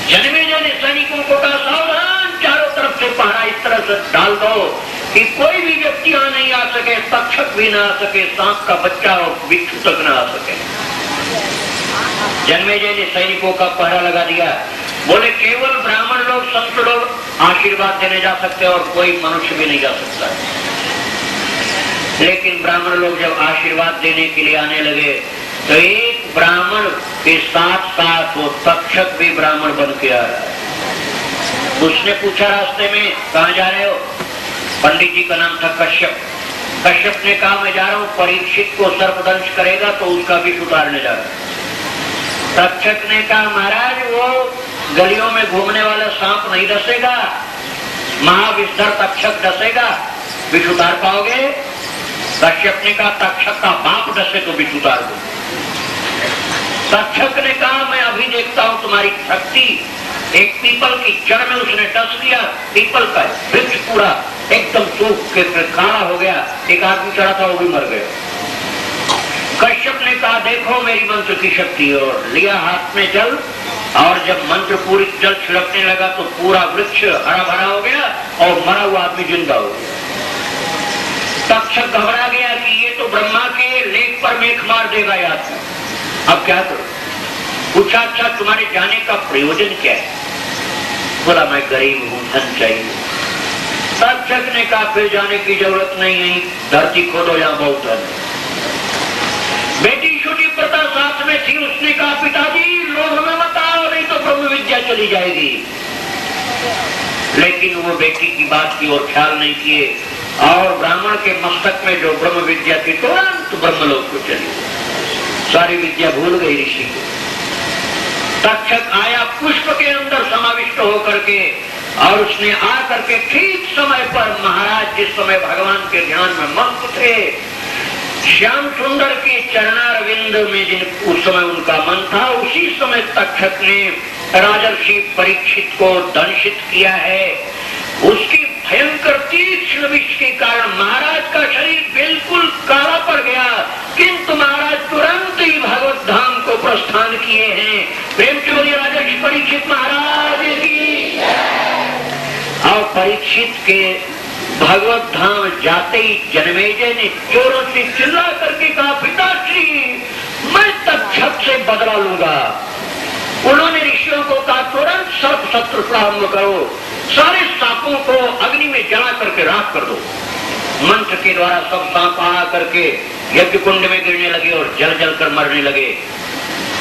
जन्मेजय ने सैनिकों को कहा सावधान, चारों तरफ से पहरा इस तरह से डाल दो कि कोई भी व्यक्ति यहाँ नहीं आ सके, तक्षक भी ना आ सके, सांप का बच्चा और बिच्छू तक ना आ सके। जन्मेजय ने सैनिकों का पहरा लगा दिया। बोले केवल ब्राह्मण लोग संत लोग आशीर्वाद देने जा सकते और कोई मनुष्य भी नहीं जा सकता। लेकिन ब्राह्मण लोग जब आशीर्वाद देने के लिए आने लगे तो एक ब्राह्मण के साथ साथ वो तक्षक भी ब्राह्मण बन के आ रहा है। उसने पूछा रास्ते में कहाँ जा रहे हो? पंडित जी का नाम था कश्यप। कश्यप ने कहा मैं जा रहा हूँ परीक्षित को सर्पदंश करेगा तो उसका विष उतारने जा रहा हूँ। तक्षक ने कहा महाराज वो गलियों में घूमने वाला सांप नहीं डसेगा, महाविषधर तक्षक डसेगा। विष उतार पाओगे? कश्यप ने कहा तक्षक का बाप डसे तो विष उतार दो। तक्षक ने कहा मैं अभी देखता हूं तुम्हारी शक्ति। एक पीपल की जड़ में उसने डस दिया, पीपल का वृक्ष पूरा एकदम सूख के काला हो गया। एक आदमी चढ़ा था वो भी मर गया। कश्यप ने कहा देखो मेरी मंत्र की शक्ति, और लिया हाथ में जल, और जब मंत्र पूरी जल छिड़कने लगा तो पूरा वृक्ष हरा भरा हो गया और मरा हुआ आदमी जिंदा हो गया। तक्षक घबरा गया कि ये तो ब्रह्मा के लेख पर मेख मार देगा यार, अब क्या करो? पूछा अच्छा तुम्हारे जाने का प्रयोजन क्या है? बोला मैं गरीब हूं, धन चाहिए। तक्षक ने कहा फिर जाने की जरूरत नहीं है, धरती खोदो यहाँ बहुत धन। बेटी छोटी प्रता साथ में थी, उसने कहा पिताजी लोभ में मत आओ नहीं तो ब्रह्म विद्या चली जाएगी। लेकिन वो बेटी की बात की ओर ख्याल नहीं किए और ब्राह्मण के मस्तक में जो ब्रह्म विद्या थी तुरंत ब्रह्मलोक को चली, सारी विद्या भूल गई ऋषि को। तक्षक आया पुष्प के अंदर समाविष्ट होकर के, और उसने आकर के ठीक समय पर महाराज जिस समय भगवान के ध्यान में मस्त थे, श्याम सुंदर के चरणारविंद में जिन उस समय उनका मन था, उसी समय तक्षक ने राजर्षि परीक्षित को दंशित किया है। उसकी भयंकर तीक्ष्ण विष के कारण महाराज का शरीर बिल्कुल काला पड़ गया, किंतु महाराज तुरंत ही भगवत धाम को प्रस्थान किए हैं। प्रेम से बोलिए राजर्षि परीक्षित महाराज की। और परीक्षित के भगवत धाम जाते ही जनमेजय ने जोरों से चिल्ला करके कहा पिताश्री मैं तक्षक से बदला लूंगा। उन्होंने ऋषियों को कहा तुरंत सर्प सत्र प्रारंभ करो, सारे सांपों को अग्नि में जला करके राख कर दो। मंत्र के द्वारा सब सांप आ करके यज्ञ कुंड में गिरने लगे और जल जल कर मरने लगे।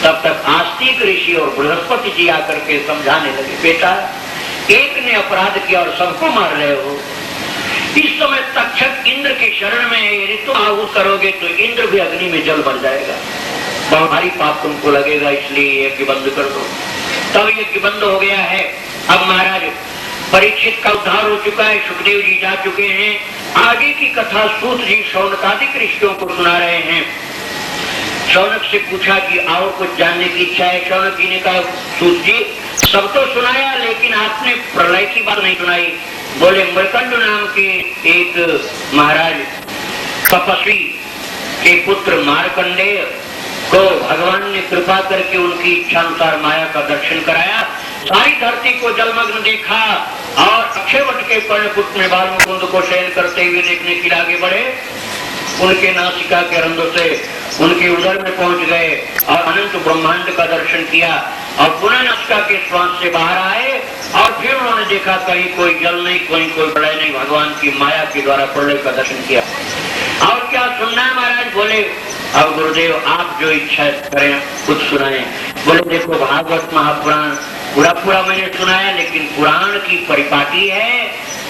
तब तक आस्तिक ऋषि और बृहस्पति जी आकर के समझाने लगे बेटा एक ने अपराध किया और सबको मार रहे हो। इस समय तक्षक इंद्र के शरण में है, यदि तुम आहूत करोगे तो इंद्र भी अग्नि में जल भर जाएगा, बहुत भारी पाप तुमको लगेगा, इसलिए यज्ञ बंद कर दो। तब यज्ञ बंद हो गया है। अब महाराज परीक्षित का उद्धार हो चुका है, सुखदेव जी जा चुके हैं। आगे की कथा सूत जी शौनकादिक ऋषियों को सुना रहे हैं। शौनक से पूछा कि और कुछ जानने की इच्छा है? शौनक जी ने कहा सूत जी सब तो सुनाया लेकिन आपने प्रलय की बात नहीं सुनाई। बोले मृकंड नाम के एक महाराज तपस्वी के पुत्र मार्कंडेय को भगवान ने कृपा करके उनकी इच्छा अनुसार माया का दर्शन कराया, सारी धरती को जलमग्न देखा और अक्षयवट के पर्णकुट में बाल मुकुंद को शयन करते हुए देखने के लिए आगे बढ़े। उनके नासिका के रंध्रों से उनके उदर में पहुंच गए और अनंत ब्रह्मांड का दर्शन किया और पुनः नासिका के श्वास से बाहर आए और फिर उन्होंने देखा कहीं कोई जल नहीं, कहीं कोई प्रलय नहीं, भगवान की माया के द्वारा प्रलय का दर्शन किया। और क्या सुनना है महाराज? बोले अब गुरुदेव आप जो इच्छा करें कुछ सुनाएं। बोले देखो भागवत महापुराण पूरा मैंने सुनाया, लेकिन पुराण की परिपाटी है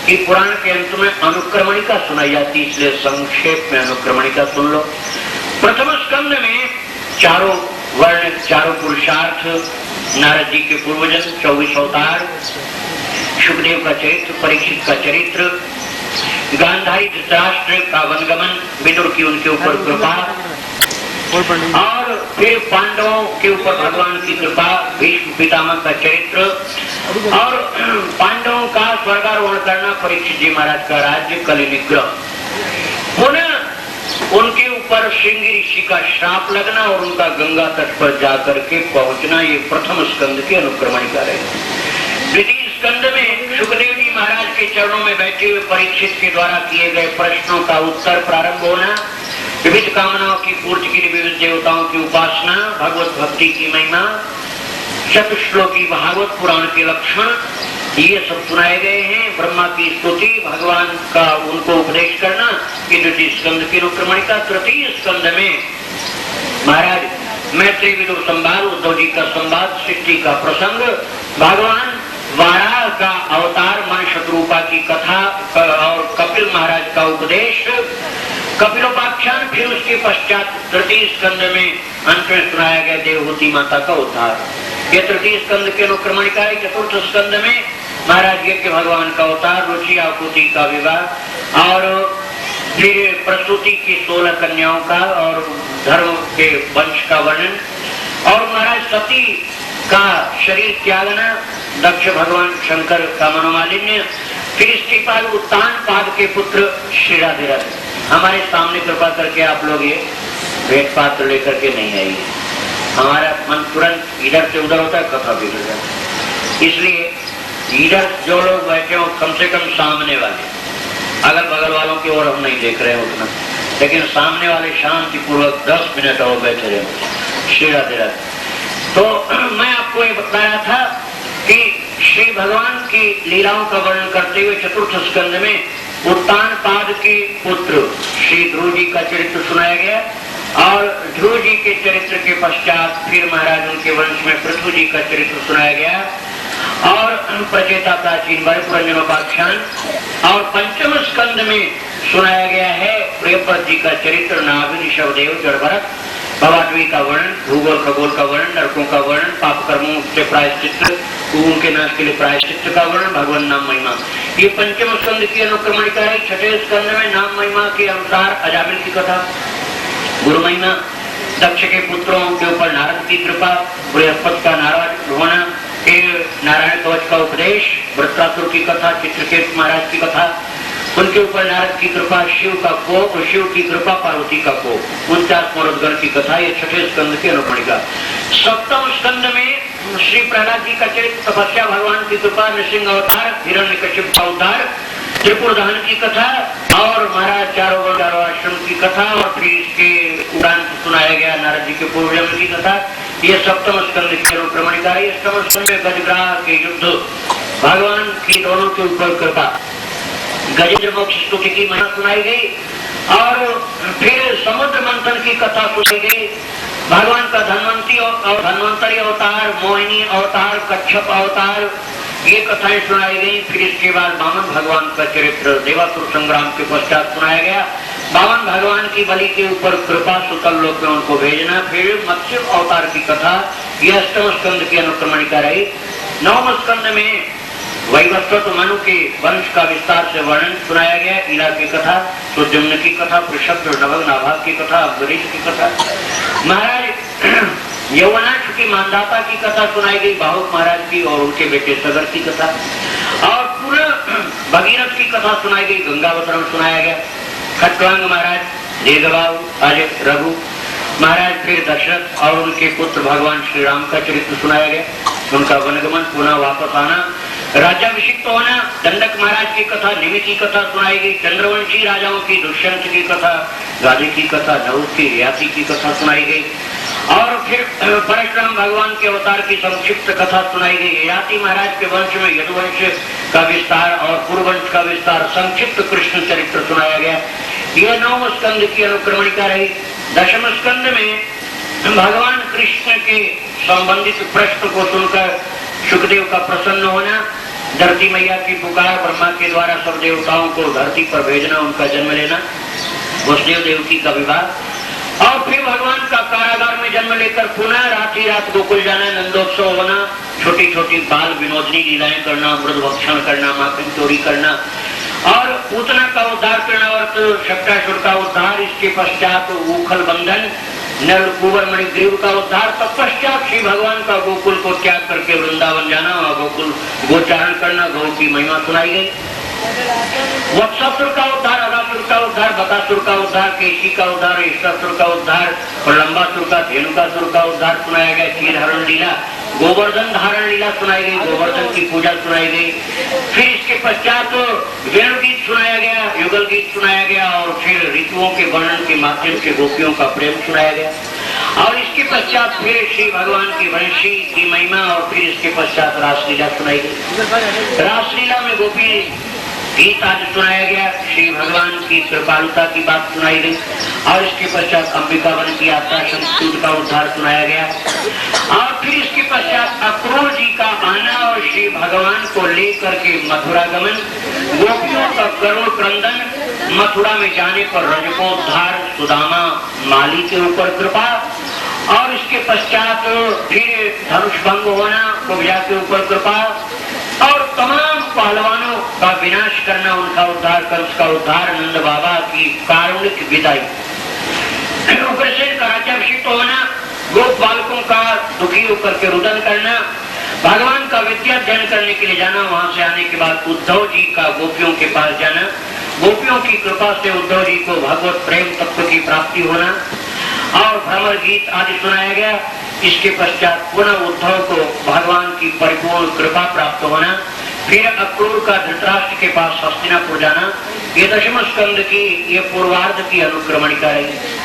कि पुराण के अंत में अनुक्रमणिका सुनाई जाती, इसलिए संक्षेप में अनुक्रमणिका सुन लो। प्रथम स्कंद में चारों वर्ण, चारों पुरुषार्थ, नारद जी के पूर्वजन, 24 अवतार, सुखदेव का चरित्र, परीक्षित का चरित्र, गांधारी धृतराष्ट्र का वनगमन, विदुर की उनके ऊपर कृपा, और फिर पांडवों के ऊपर भगवान की कृपा, भीष्म पितामह का चरित्र, और पांडवों का स्वर्गारोहण करना, परीक्षित जी महाराज का राज्य, कलि निग्रह, पुनः उनके ऊपर श्रृंगी ऋषि का श्राप लगना और उनका गंगा तट पर जाकर के पहुंचना, ये प्रथम स्कंद की अनुक्रमणिका रहे। द्वितीय स्कंद में सुखदेव जी महाराज के चरणों में बैठे हुए परीक्षित के द्वारा किए गए प्रश्नों का उत्तर प्रारंभ होना, विविध कामनाओं की पूर्ति के लिए विविध देवताओं की उपासना, भगवत भक्ति की महिमा, चतुश्लोकी भागवत पुराण के लक्षण, ये सब सुनाए गए हैं। ब्रह्मा की स्तुति, भगवान का उनको उपदेश करना, ये द्वितीय स्कंद की अनुक्रमणिका। तृतीय स्कंद में महाराज मैत्री विदुर संवाद, उद्धव जी का संवाद, सृष्टि का प्रसंग, भगवान वाराह का अवतार, मन शत्रुपा की कथा और कपिल महाराज का उपदेश, कपिलोपाख्यान, फिर उसके पश्चात तृतीय स्कंद में अंत में सुनाया गया देवहूति माता का उद्धार। ये तृतीय स्कंद के अनुक्रमणिका है। चतुर्थ स्कंद में महाराज यज्ञ भगवान का अवतार, रुचि आकुति का विवाह, और फिर प्रसूति की 16 कन्याओं का और धर्म के वंश का वर्णन, और महाराज सती का शरीर त्यागना, दक्ष भगवान शंकर का मनोमालिन्य, फिर इसके बाद उत्तान पाद के पुत्र श्री राधे राधे। हमारे सामने कृपा करके आप लोग ये भेंट पात्र लेकर के नहीं आइए, हमारा मन तुरंत इधर से उधर होता है, कथा बिगड़ जाता है। इसलिए इधर जो लोग बैठे हो कम से कम सामने वाले, अगल बगल वालों की ओर हम नहीं देख रहे हैं उतना, लेकिन सामने वाले शांति पूर्वक 10 मिनट और बैठे रहे। श्री राधे राधे। तो मैं आपको ये बताया था कि श्री भगवान की लीलाओं का वर्णन करते हुए चतुर्थ स्कंद में उत्तान पाद के पुत्र श्री ध्रुव जी का चरित्र सुनाया गया, और ध्रुव जी के चरित्र के पश्चात फिर महाराज उनके वंश में पृथ्वी जी का चरित्र सुनाया गया, और प्रचेता प्राचीन पुरंजनोपाख्यान, और पंचम स्कंद में सुनाया गया है प्रियव्रत जी का चरित्र, नाभिनी शवदेव जड़भरत, भवाटवी का वर्णन, भूगोल खगोल का वर्णन, नरकों का वर्णन, पाप कर्मों से प्रायश्चित, उनके नाश के लिए प्रायश्चित का वर्णन, भगवान नाम महिमा। ये पंचम स्कंद की अनुक्रमणिका है। छठे स्कंद में नाम महिमा के अनुसार अजामिल की कथा, गुरु महिमा, दक्ष के पुत्रों के ऊपर नारद की कृपा, बृहस्पति का नाराज होना, फिर नारायण कवच का उपदेश, वृत्रासुर की कथा, चित्रकेतु महाराज की कथा, उनके ऊपर नारद की कृपा, शिव का कोप, शिव की कृपा, पार्वती का कोप, 49 मरुदगण की कथा, ये छठे स्कंद की अनुपणिका। सप्तम स्कंद में श्री प्रहलाद जी का चरित्र, तपस्या, भगवान की कृपा, नृसिंह अवतार, हिरण्यकशिप का उद्धार, त्रिपुर दहन की कथा, और महाराज चारों आश्रम की कथा, और फिर इसके उड़ान सुनाया गया नारद जी के पूर्व जन्म की कथा। ये सप्तम स्कंद की अनुक्रमणिका है। सप्तम स्कंद में गजग्राह के युद्ध, भगवान की दोनों के ऊपर कृपा, गजेंद्र मोक्ष स्तुति की महिमा सुनाई गई, और फिर समुद्र मंथन की कथा सुनाई गई, भगवान का धन्वंतरी अवतार, मोहिनी अवतार, कच्छप अवतार, ये कथाएं सुनाई गई। फिर इसके बाद वामन भगवान का चरित्र देवासुर संग्राम के पश्चात सुनाया गया, वामन भगवान की बलि के ऊपर कृपा, सुतल लोक में उनको भेजना, फिर मत्स्य अवतार की कथा, यह अष्टम स्कंद की अनुक्रमणिका रही। नवम स्कंद में वैवस्वत मनु के वंश का विस्तार से वर्णन सुनाया गया, इला की कथा, सुजम्न की कथा, पृषभ नभग नाभाग की कथा, अम्बरीश की कथा, महाराज यौवनाक्ष की मानदाता की कथा सुनाई गई, बाहुक महाराज की और उनके बेटे सगर की कथा, और पूरा भगीरथ की कथा सुनाई गई, गंगावतरण सुनाया गया, खटवांग महाराज, दीर्घबाहु, अजय, रघु महाराज, फिर दशरथ और उनके पुत्र भगवान श्री राम का चरित्र सुनाया गया, उनका वनगमन, पुनः वापस आना, राज्याभिषिक्त होना, दंडक महाराज की कथा, निमि की कथा सुनाई गई, चंद्रवंशी राजाओं की, दुष्यंत की कथा, गाधी की कथा, नहुष की, रियासी की कथा सुनाई गई, और फिर परशुराम भगवान के अवतार की संक्षिप्त कथा सुनाई गई। ययाति महाराज के वंश में यदुवंश का विस्तार और पूर्ववंश का विस्तार, संक्षिप्त कृष्ण चरित्र सुनाया गया। यह नवम स्कंद की अनुक्रमणिका रही। दशम स्कंद में भगवान कृष्ण के संबंधित प्रश्न को सुनकर सुखदेव का प्रसन्न होना, धरती मैया की पुकार, ब्रह्मा के द्वारा सब देवताओं को धरती पर भेजना, उनका जन्म लेना, वसुदेव देवकी का विवाह, और फिर भगवान का कारागार में जन्म लेकर पुनः रात ही रात गोकुल जाना, नंदोत्सव होना, छोटी छोटी बाल विनोदनी लीलाएं करना, मृद भक्षण करना, माखन चोरी करना, और पूतना का उद्धार करना, और शक्टासुर का उद्धार, इसके पश्चात उखल बंधन, नल कुंवर मणिग्रीव का उद्धार, तत्पश्चात श्री भगवान का गोकुल को त्याग करके वृंदावन जाना और गोकुल गोचारण करना, गौ की महिमा सुनाई गई। वत्सासुर का उद्धार, अगासुर का उद्धार, बकासुर का उद्धार, केशी का उद्धार, ईश्वरसुर का उद्धार, प्रलंबासुर का, धेनुकासुर का उद्धार सुनाया गया, क्षीर हरण लीला, गोवर्धन धारण लीला सुनाई गई, गोवर्धन की पूजा सुनाई गई। फिर इसके पश्चात वेणु गीत सुनाया गया, युगल गीत सुनाया गया, और फिर ऋतुओं के वर्णन के माध्यम से गोपियों का प्रेम सुनाया गया, और इसके पश्चात फिर श्री भगवान की वंशी की महिमा, और फिर इसके पश्चात रासलीला सुनाई गई। रासलीला में गोपी गीत आज सुनाया गया, श्री भगवान की कृपालुता की बात सुनाई गई, और इसके पश्चात अंबिका वन की यात्रा, शंखचूड का उद्धार सुनाया गया, और फिर इसके पश्चात अक्रूर जी का आना और श्री भगवान को लेकर के मथुरा गमन, गोपियों का करुण क्रंदन, मथुरा में जाने पर रजकोद्धार, सुदामा माली के ऊपर कृपा, और इसके पश्चात फिर धनुष भंग होना, कुब्जा के ऊपर कृपा, और तमाम पहलवानों का विनाश करना, उनका उद्धार, कंस का उद्धार, नंद बाबा की कारुणिक विदाई, उग्रसेन का राज्याभिषिक्त होना, गोप बालकों का दुखी होकर के रुदन करना, भगवान का विद्या अध्ययन करने के लिए जाना, वहां से आने के बाद उद्धव जी का गोपियों के पास जाना, गोपियों की कृपा से उद्धव जी को भगवत प्रेम तत्व की प्राप्ति होना और भ्रमर गीत आदि सुनाया गया। इसके पश्चात पुनः उद्धव को भगवान की परिपूर्ण कृपा प्राप्त होना, फिर अक्रूर का धृतराष्ट्र के पास हस्तिनापुर जाना। ये दशम स्कंद की ये पूर्वार्ध की अनुक्रमणिका रही।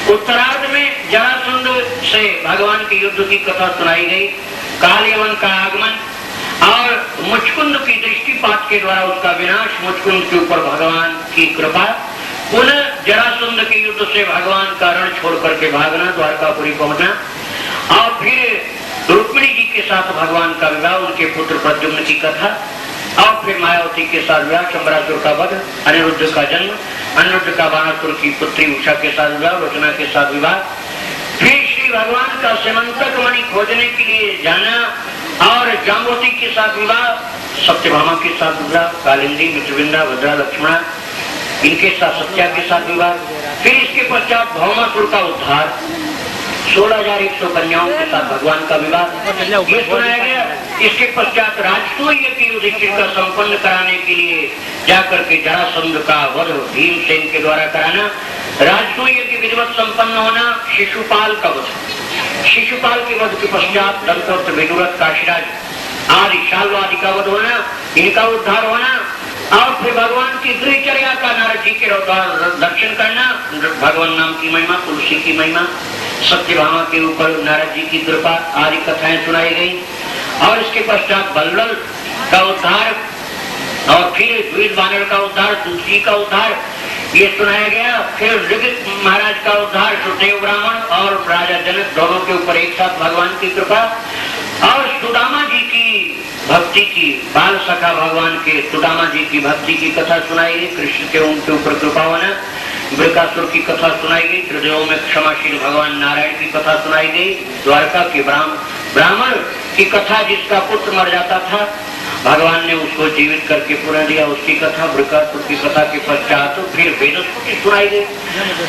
उत्तरार्ध में जरासंध से भगवान के युद्ध की कथा सुनाई गई, कालयवन का आगमन और मुचकुंद की दृष्टिपात के द्वारा उसका विनाश, मुचकुंद के ऊपर भगवान की कृपा, पुनः जरासंध के युद्ध से भगवान का रण छोड़ करके भागना, द्वारकापुरी पहुंचना और फिर रुक्मिणी जी के साथ भगवान का विवाह, उनके पुत्र प्रद्युम्न की कथा और फिर मायावती के साथ विवाह, शंबरासुर का वध, अनिरुद्ध का जन्म, अनिरुद्ध का बाणासुर की पुत्री उषा के साथ विवाह, रचना के साथ विवाह, फिर श्री भगवान का सेमंतक मणि खोजने के लिए जाना और जाम्बवती के साथ विवाह, सत्यभामा के साथ विवाह, कालिंदी, मित्रविंदा, भद्रा, लक्ष्मणा इनके साथ, सत्या के साथ विवाह, फिर इसके पश्चात भौमासुर का उद्धार, 16,100 कन्याओं के साथ भगवान का विवाह ये सुनाया गया। इसके पश्चात राजसूय की युधिष्ठिर का संपन्न कराने के लिए जाकर के जरासंध का वध भीमसेन के द्वारा कराना, राजसूय की विधिवत संपन्न होना, शिशुपाल का वध, शिशुपाल के वध के पश्चात दंतवक्त्र, विदुरथ, काशीराज आदि शाल्व आदि का वध होना, इनका उद्धार होना और फिर भगवान की गृहचर्या का नारद जी के दर्शन करना, भगवान नाम की महिमा, तुलसी की महिमा, सत्यभामा के ऊपर नारद जी की कृपा आदि कथाएं सुनाई गई और इसके पश्चात बल्लल का उद्धार और फिर द्विज बानर का उद्धार, तुलसी का उद्धार ये सुनाया गया। फिर ऋग महाराज का उद्धार, सुदेव ब्राह्मण और राजा जनक दोनों के ऊपर एक साथ भगवान की कृपा और सुदामा जी की भक्ति की, बाल सखा भगवान के सुदामा जी की भक्ति की कथा सुनाई गई, कृष्ण के उनके ऊपर कृपा होना, वृकासुर की कथा सुनाई गई, त्रिदेवों में क्षमाशील भगवान नारायण की कथा सुनाई गई, द्वारका के ब्राह्मण की कथा, जिसका पुत्र मर जाता था भगवान ने उसको जीवित करके पुनः दिया, उसकी कथा, वृकासुर की कथा के पश्चात फिर वेदस्तुति सुनाई गई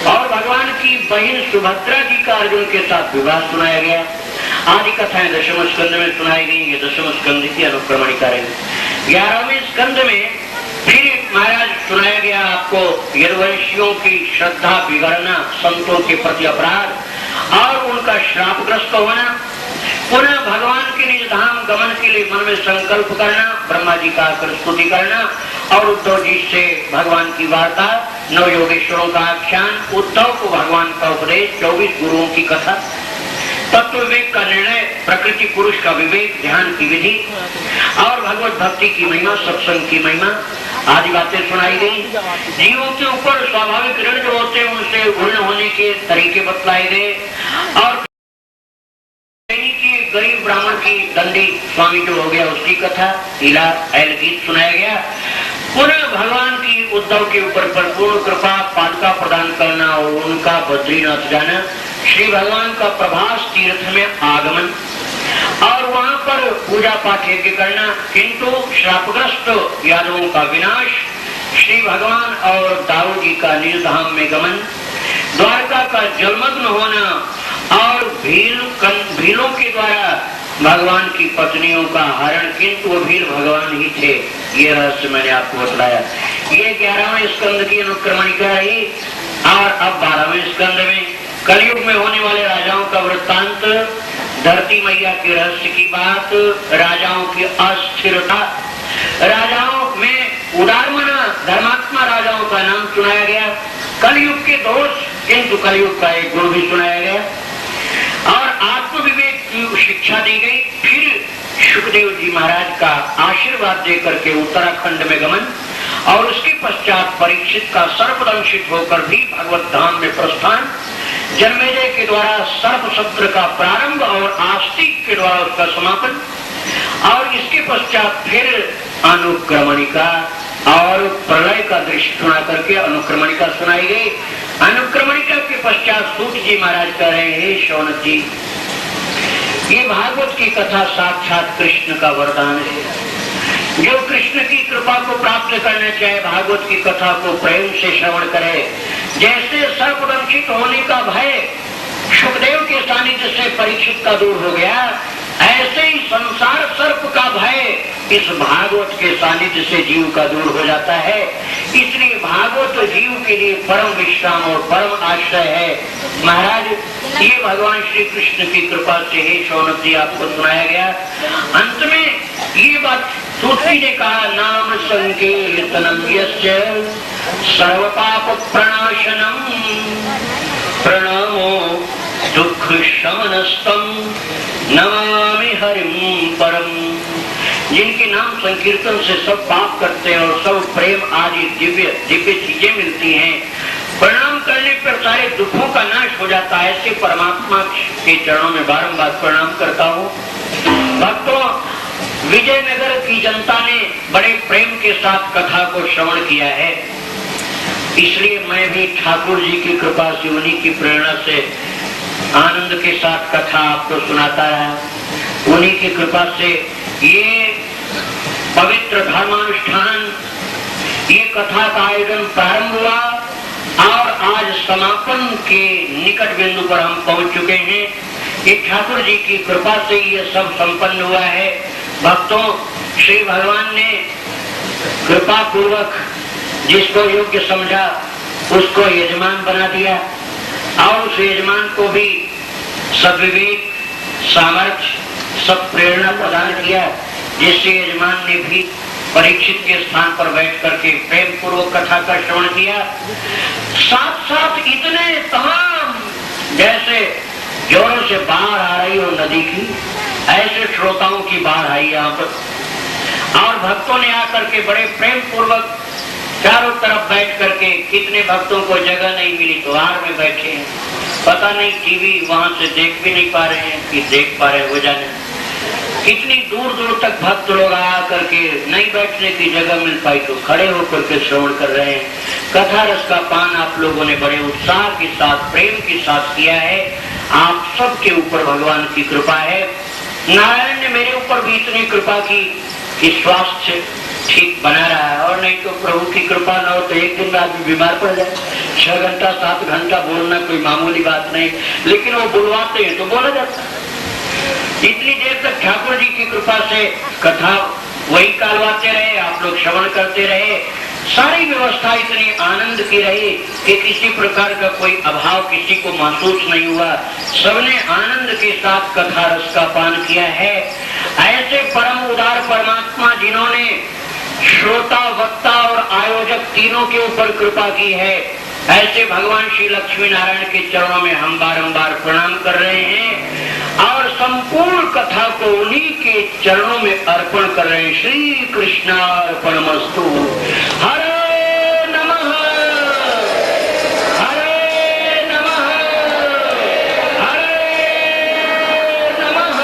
और भगवान की बहन सुभद्रा जी का अर्जुन के साथ विवाह सुनाया गया आदि कथाएं दशम स्कंद में सुनाई गई। ये दशम स्कंद की अनुक्रमणिका रही। 11वें स्कंद में फिर महाराज सुनाया गया आपको यदुवंशियों की श्रद्धा बिगड़ना, संतों के प्रति अपराध और उनका श्रापग्रस्त होना, पुनः भगवान के निज धाम गमन के लिए मन में संकल्प करना, ब्रह्मा जी का आकर स्तुति करना और उद्धव जी से भगवान की वार्ता, 9 योगेश्वरों का आख्यान, उद्धव को भगवान का उपदेश, 24 गुरुओं की कथा, तत्व विवेक का निर्णय, प्रकृति पुरुष का विवेक, ध्यान की विधि और भगवत भक्ति की महिमा, सत्संग की महिमा आदि बातें सुनाई गई। जीवों के ऊपर स्वाभाविक ऋण जो होते हैं उनसे ऋण होने के तरीके बतलाए गए और गरीब ब्राह्मण की दंडी स्वामी जो हो गया उसकी कथा, लीला ऐल गीत सुनाया गया। पुनः भगवान की उद्धव के ऊपर परिपूर्ण कृपा, पादुका प्रदान करना और उनका बद्रीनाथ जाना, श्री भगवान का प्रभास तीर्थ में आगमन और वहां पर पूजा पाठ यज्ञ करना, किंतु श्रापग्रस्त यादवों का विनाश, श्री भगवान और दाऊ जी का निज धाम में गमन, द्वारका का जलमग्न होना और भीलों के द्वारा भगवान की पत्नियों का हरण, किंतु वो भील भगवान ही थे। ये रहस्य मैंने आपको बताया। ये 11वें स्कंद की अनुक्रमणिका रही और अब 12वें स्कंद में कलयुग में होने वाले राजाओं का वृत्तांत, धरती मैया के रहस्य की बात, राजाओं की अस्थिरता, राजाओं में उदारमना धर्मात्मा राजाओं का नाम सुनाया गया, कलयुग के दोष, किंतु कलयुग का एक गुण भी सुनाया गया और आत्म विवेक की शिक्षा दी गई। फिर सुखदेव जी महाराज का आशीर्वाद देकर के उत्तराखंड में गमन और उसके पश्चात परीक्षित का सर्पदंशित होकर भी भगवत धाम में प्रस्थान, जन्मेजय के द्वारा सर्प सत्र का प्रारंभ और आस्तिक के द्वारा उसका समापन और इसके पश्चात फिर अनुक्रमणिका और प्रलय का दृश्य सुना करके अनुक्रमणिका सुनाई गई। अनुक्रमणिका के पश्चात सूत जी महाराज कह रहे हैं, शौनक जी ये भागवत की कथा साक्षात कृष्ण का वरदान है। जो कृष्ण की कृपा को प्राप्त करना चाहे भागवत की कथा को प्रेम से श्रवण करे। जैसे सर्पदंशित होने का भय सुखदेव के सानिध्य से परीक्षित का दूर हो गया, ऐसे ही संसार सर्प का भय इस भागवत के सानिध्य से जीव का दूर हो जाता है। इसलिए भागवत जीव के लिए परम विश्राम और परम आश्रय है। महाराज, ये भगवान श्री कृष्ण की कृपा से ही शौनक जी आपको सुनाया गया। अंत में ये बात तुलसी ने कहा, नाम संकीर्तनम यस्य सर्व पाप प्रणाशनम प्रणमो दुख शमनस्तम नमामि हरिम परम। जिनके नाम संकीर्तन से सब पाप करते हैं और सब प्रेम आदि दिव्य दिव्य चीजें मिलती हैं, प्रणाम करने पर सारे दुखों का नाश हो जाता है। ऐसे परमात्मा के चरणों में बारंबार प्रणाम करता हूँ। भक्तों, विजयनगर की जनता ने बड़े प्रेम के साथ कथा को श्रवण किया है, इसलिए मैं भी ठाकुर जी की कृपा से, उन्हीं की प्रेरणा से आनंद के साथ कथा आपको सुनाता रहा। उन्हीं की कृपा से ये पवित्र धर्मानुष्ठान, ये कथा का आयोजन प्रारंभ हुआ और आज समापन के निकट बिंदु पर हम पहुंच चुके हैं। ये ठाकुर जी की कृपा से ये सब संपन्न हुआ है। भक्तों, श्री भगवान ने कृपा पूर्वक जिसको योग्य समझा उसको यजमान बना दिया और उस यजमान को भी सद्विवेक, सामर्थ्य, सब प्रेरणा प्रदान किया, जिससे यजमान ने भी परीक्षित के स्थान पर बैठ करके प्रेम पूर्वक कथा का श्रवण किया। साथ साथ इतने तमाम, जैसे जोरों से बाढ़ आ रही हो नदी की, ऐसे श्रोताओं की बाढ़ आई यहाँ पर। और भक्तों ने आकर के बड़े प्रेम पूर्वक चारों तरफ बैठ करके, कितने भक्तों को जगह नहीं मिली तो हार में बैठे हैं, पता नहीं टीवी वहां से देख भी नहीं पा रहे हैं कि देख पा रहे हो जाने। कितनी दूर दूर तक भक्त लोग आ करके नहीं बैठने की जगह मिल पाई तो खड़े होकर के श्रवण कर रहे हैं। कथा रस का पान आप लोगों ने बड़े उत्साह के साथ, प्रेम के साथ किया है। आप सबके ऊपर भगवान की कृपा है। नारायण ने मेरे ऊपर भी इतनी कृपा की कि स्वास्थ्य ठीक बना रहा है, और नहीं तो प्रभु की कृपा न हो तो एक दिन आदमी बीमार पड़ जाए। 6 घंटा 7 घंटा बोलना कोई मामूली बात नहीं, लेकिन वो बुलवाते हैं तो बोला जाता है। इतनी देर तक ठाकुर जी की कृपा से कथा वही कालवाते रहे, आप लोग श्रवण करते रहे। सारी व्यवस्था इतनी आनंद की रही कि किसी प्रकार का कोई अभाव किसी को महसूस नहीं हुआ। सबने आनंद के साथ कथा रस का पान किया है। ऐसे परम उदार परमात्मा जिन्होंने श्रोता, वक्ता और आयोजक तीनों के ऊपर कृपा की है, ऐसे भगवान श्री लक्ष्मी नारायण के चरणों में हम बारंबार प्रणाम कर रहे हैं और संपूर्ण कथा को उन्हीं के चरणों में अर्पण कर रहे हैं। श्री कृष्णार्पणमस्तु। हरे नमः, हरे नमः, हरे नमः।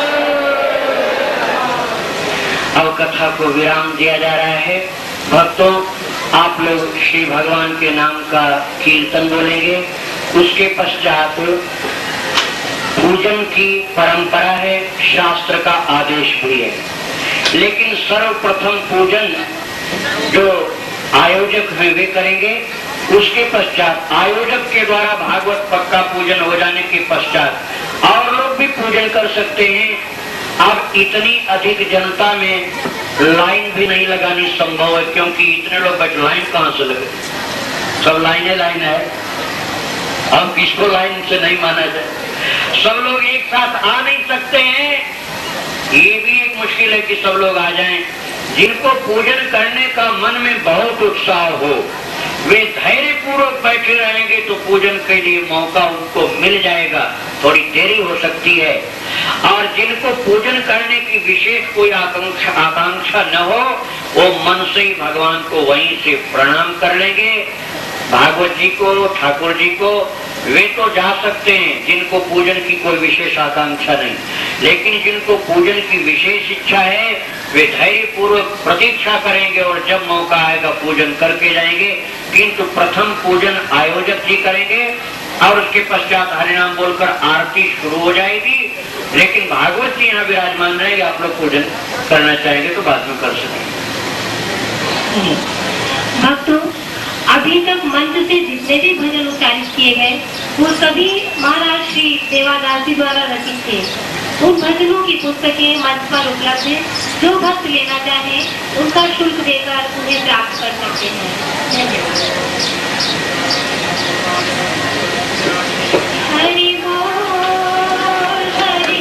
अब कथा को विराम दिया जा रहा है। भक्तों, आप लोग श्री भगवान के नाम का कीर्तन बोलेंगे। उसके पश्चात पूजन की परंपरा है, शास्त्र का आदेश भी है, लेकिन सर्वप्रथम पूजन जो आयोजक हैं वे करेंगे। उसके पश्चात आयोजक के द्वारा भागवत पक्का पूजन हो जाने के पश्चात और लोग भी पूजन कर सकते हैं। अब इतनी अधिक जनता में लाइन भी नहीं लगानी संभव है, क्योंकि इतने लोग बैठ, लाइन कहाँ से लगे, सब लाइन है। अब किसको लाइन से नहीं माना जाए, सब लोग एक साथ आ नहीं सकते हैं। ये भी एक मुश्किल है कि सब लोग आ जाएं। जिनको पूजन करने का मन में बहुत उत्साह हो, वे धैर्य पूर्वक बैठे रहेंगे तो पूजन के लिए मौका उनको मिल जाएगा। थोड़ी देरी हो सकती है। और जिनको पूजन करने की विशेष कोई आकांक्षा न हो, वो मन से ही भगवान को वहीं से प्रणाम कर लेंगे। भागवत जी को, ठाकुर जी को, वे तो जा सकते हैं जिनको पूजन की कोई विशेष आकांक्षा नहीं, लेकिन जिनको पूजन की विशेष इच्छा है वे धैर्य पूर्वक प्रतीक्षा करेंगे और जब मौका आएगा पूजन करके जाएंगे। किंतु प्रथम पूजन आयोजक जी करेंगे और उसके पश्चात हरिनाम बोलकर आरती शुरू हो जाएगी। लेकिन भागवत जी यहाँ विराजमान रहेंगे, आप लोग पूजन करना चाहेंगे तो बाद में कर सकेंगे। है। भक्तों, अभी तक मंच से जितने भी भजन उच्चारित किए गए वो सभी महाराज श्री देवादास जी द्वारा रचित थे। उन भजनों की पुस्तकें मंच पर उपलब्ध है। जो भक्त लेना चाहे उनका शुल्क देकर उन्हें प्राप्त कर सकते हैं। धन्यवाद। हरि बोल, हरि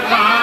महा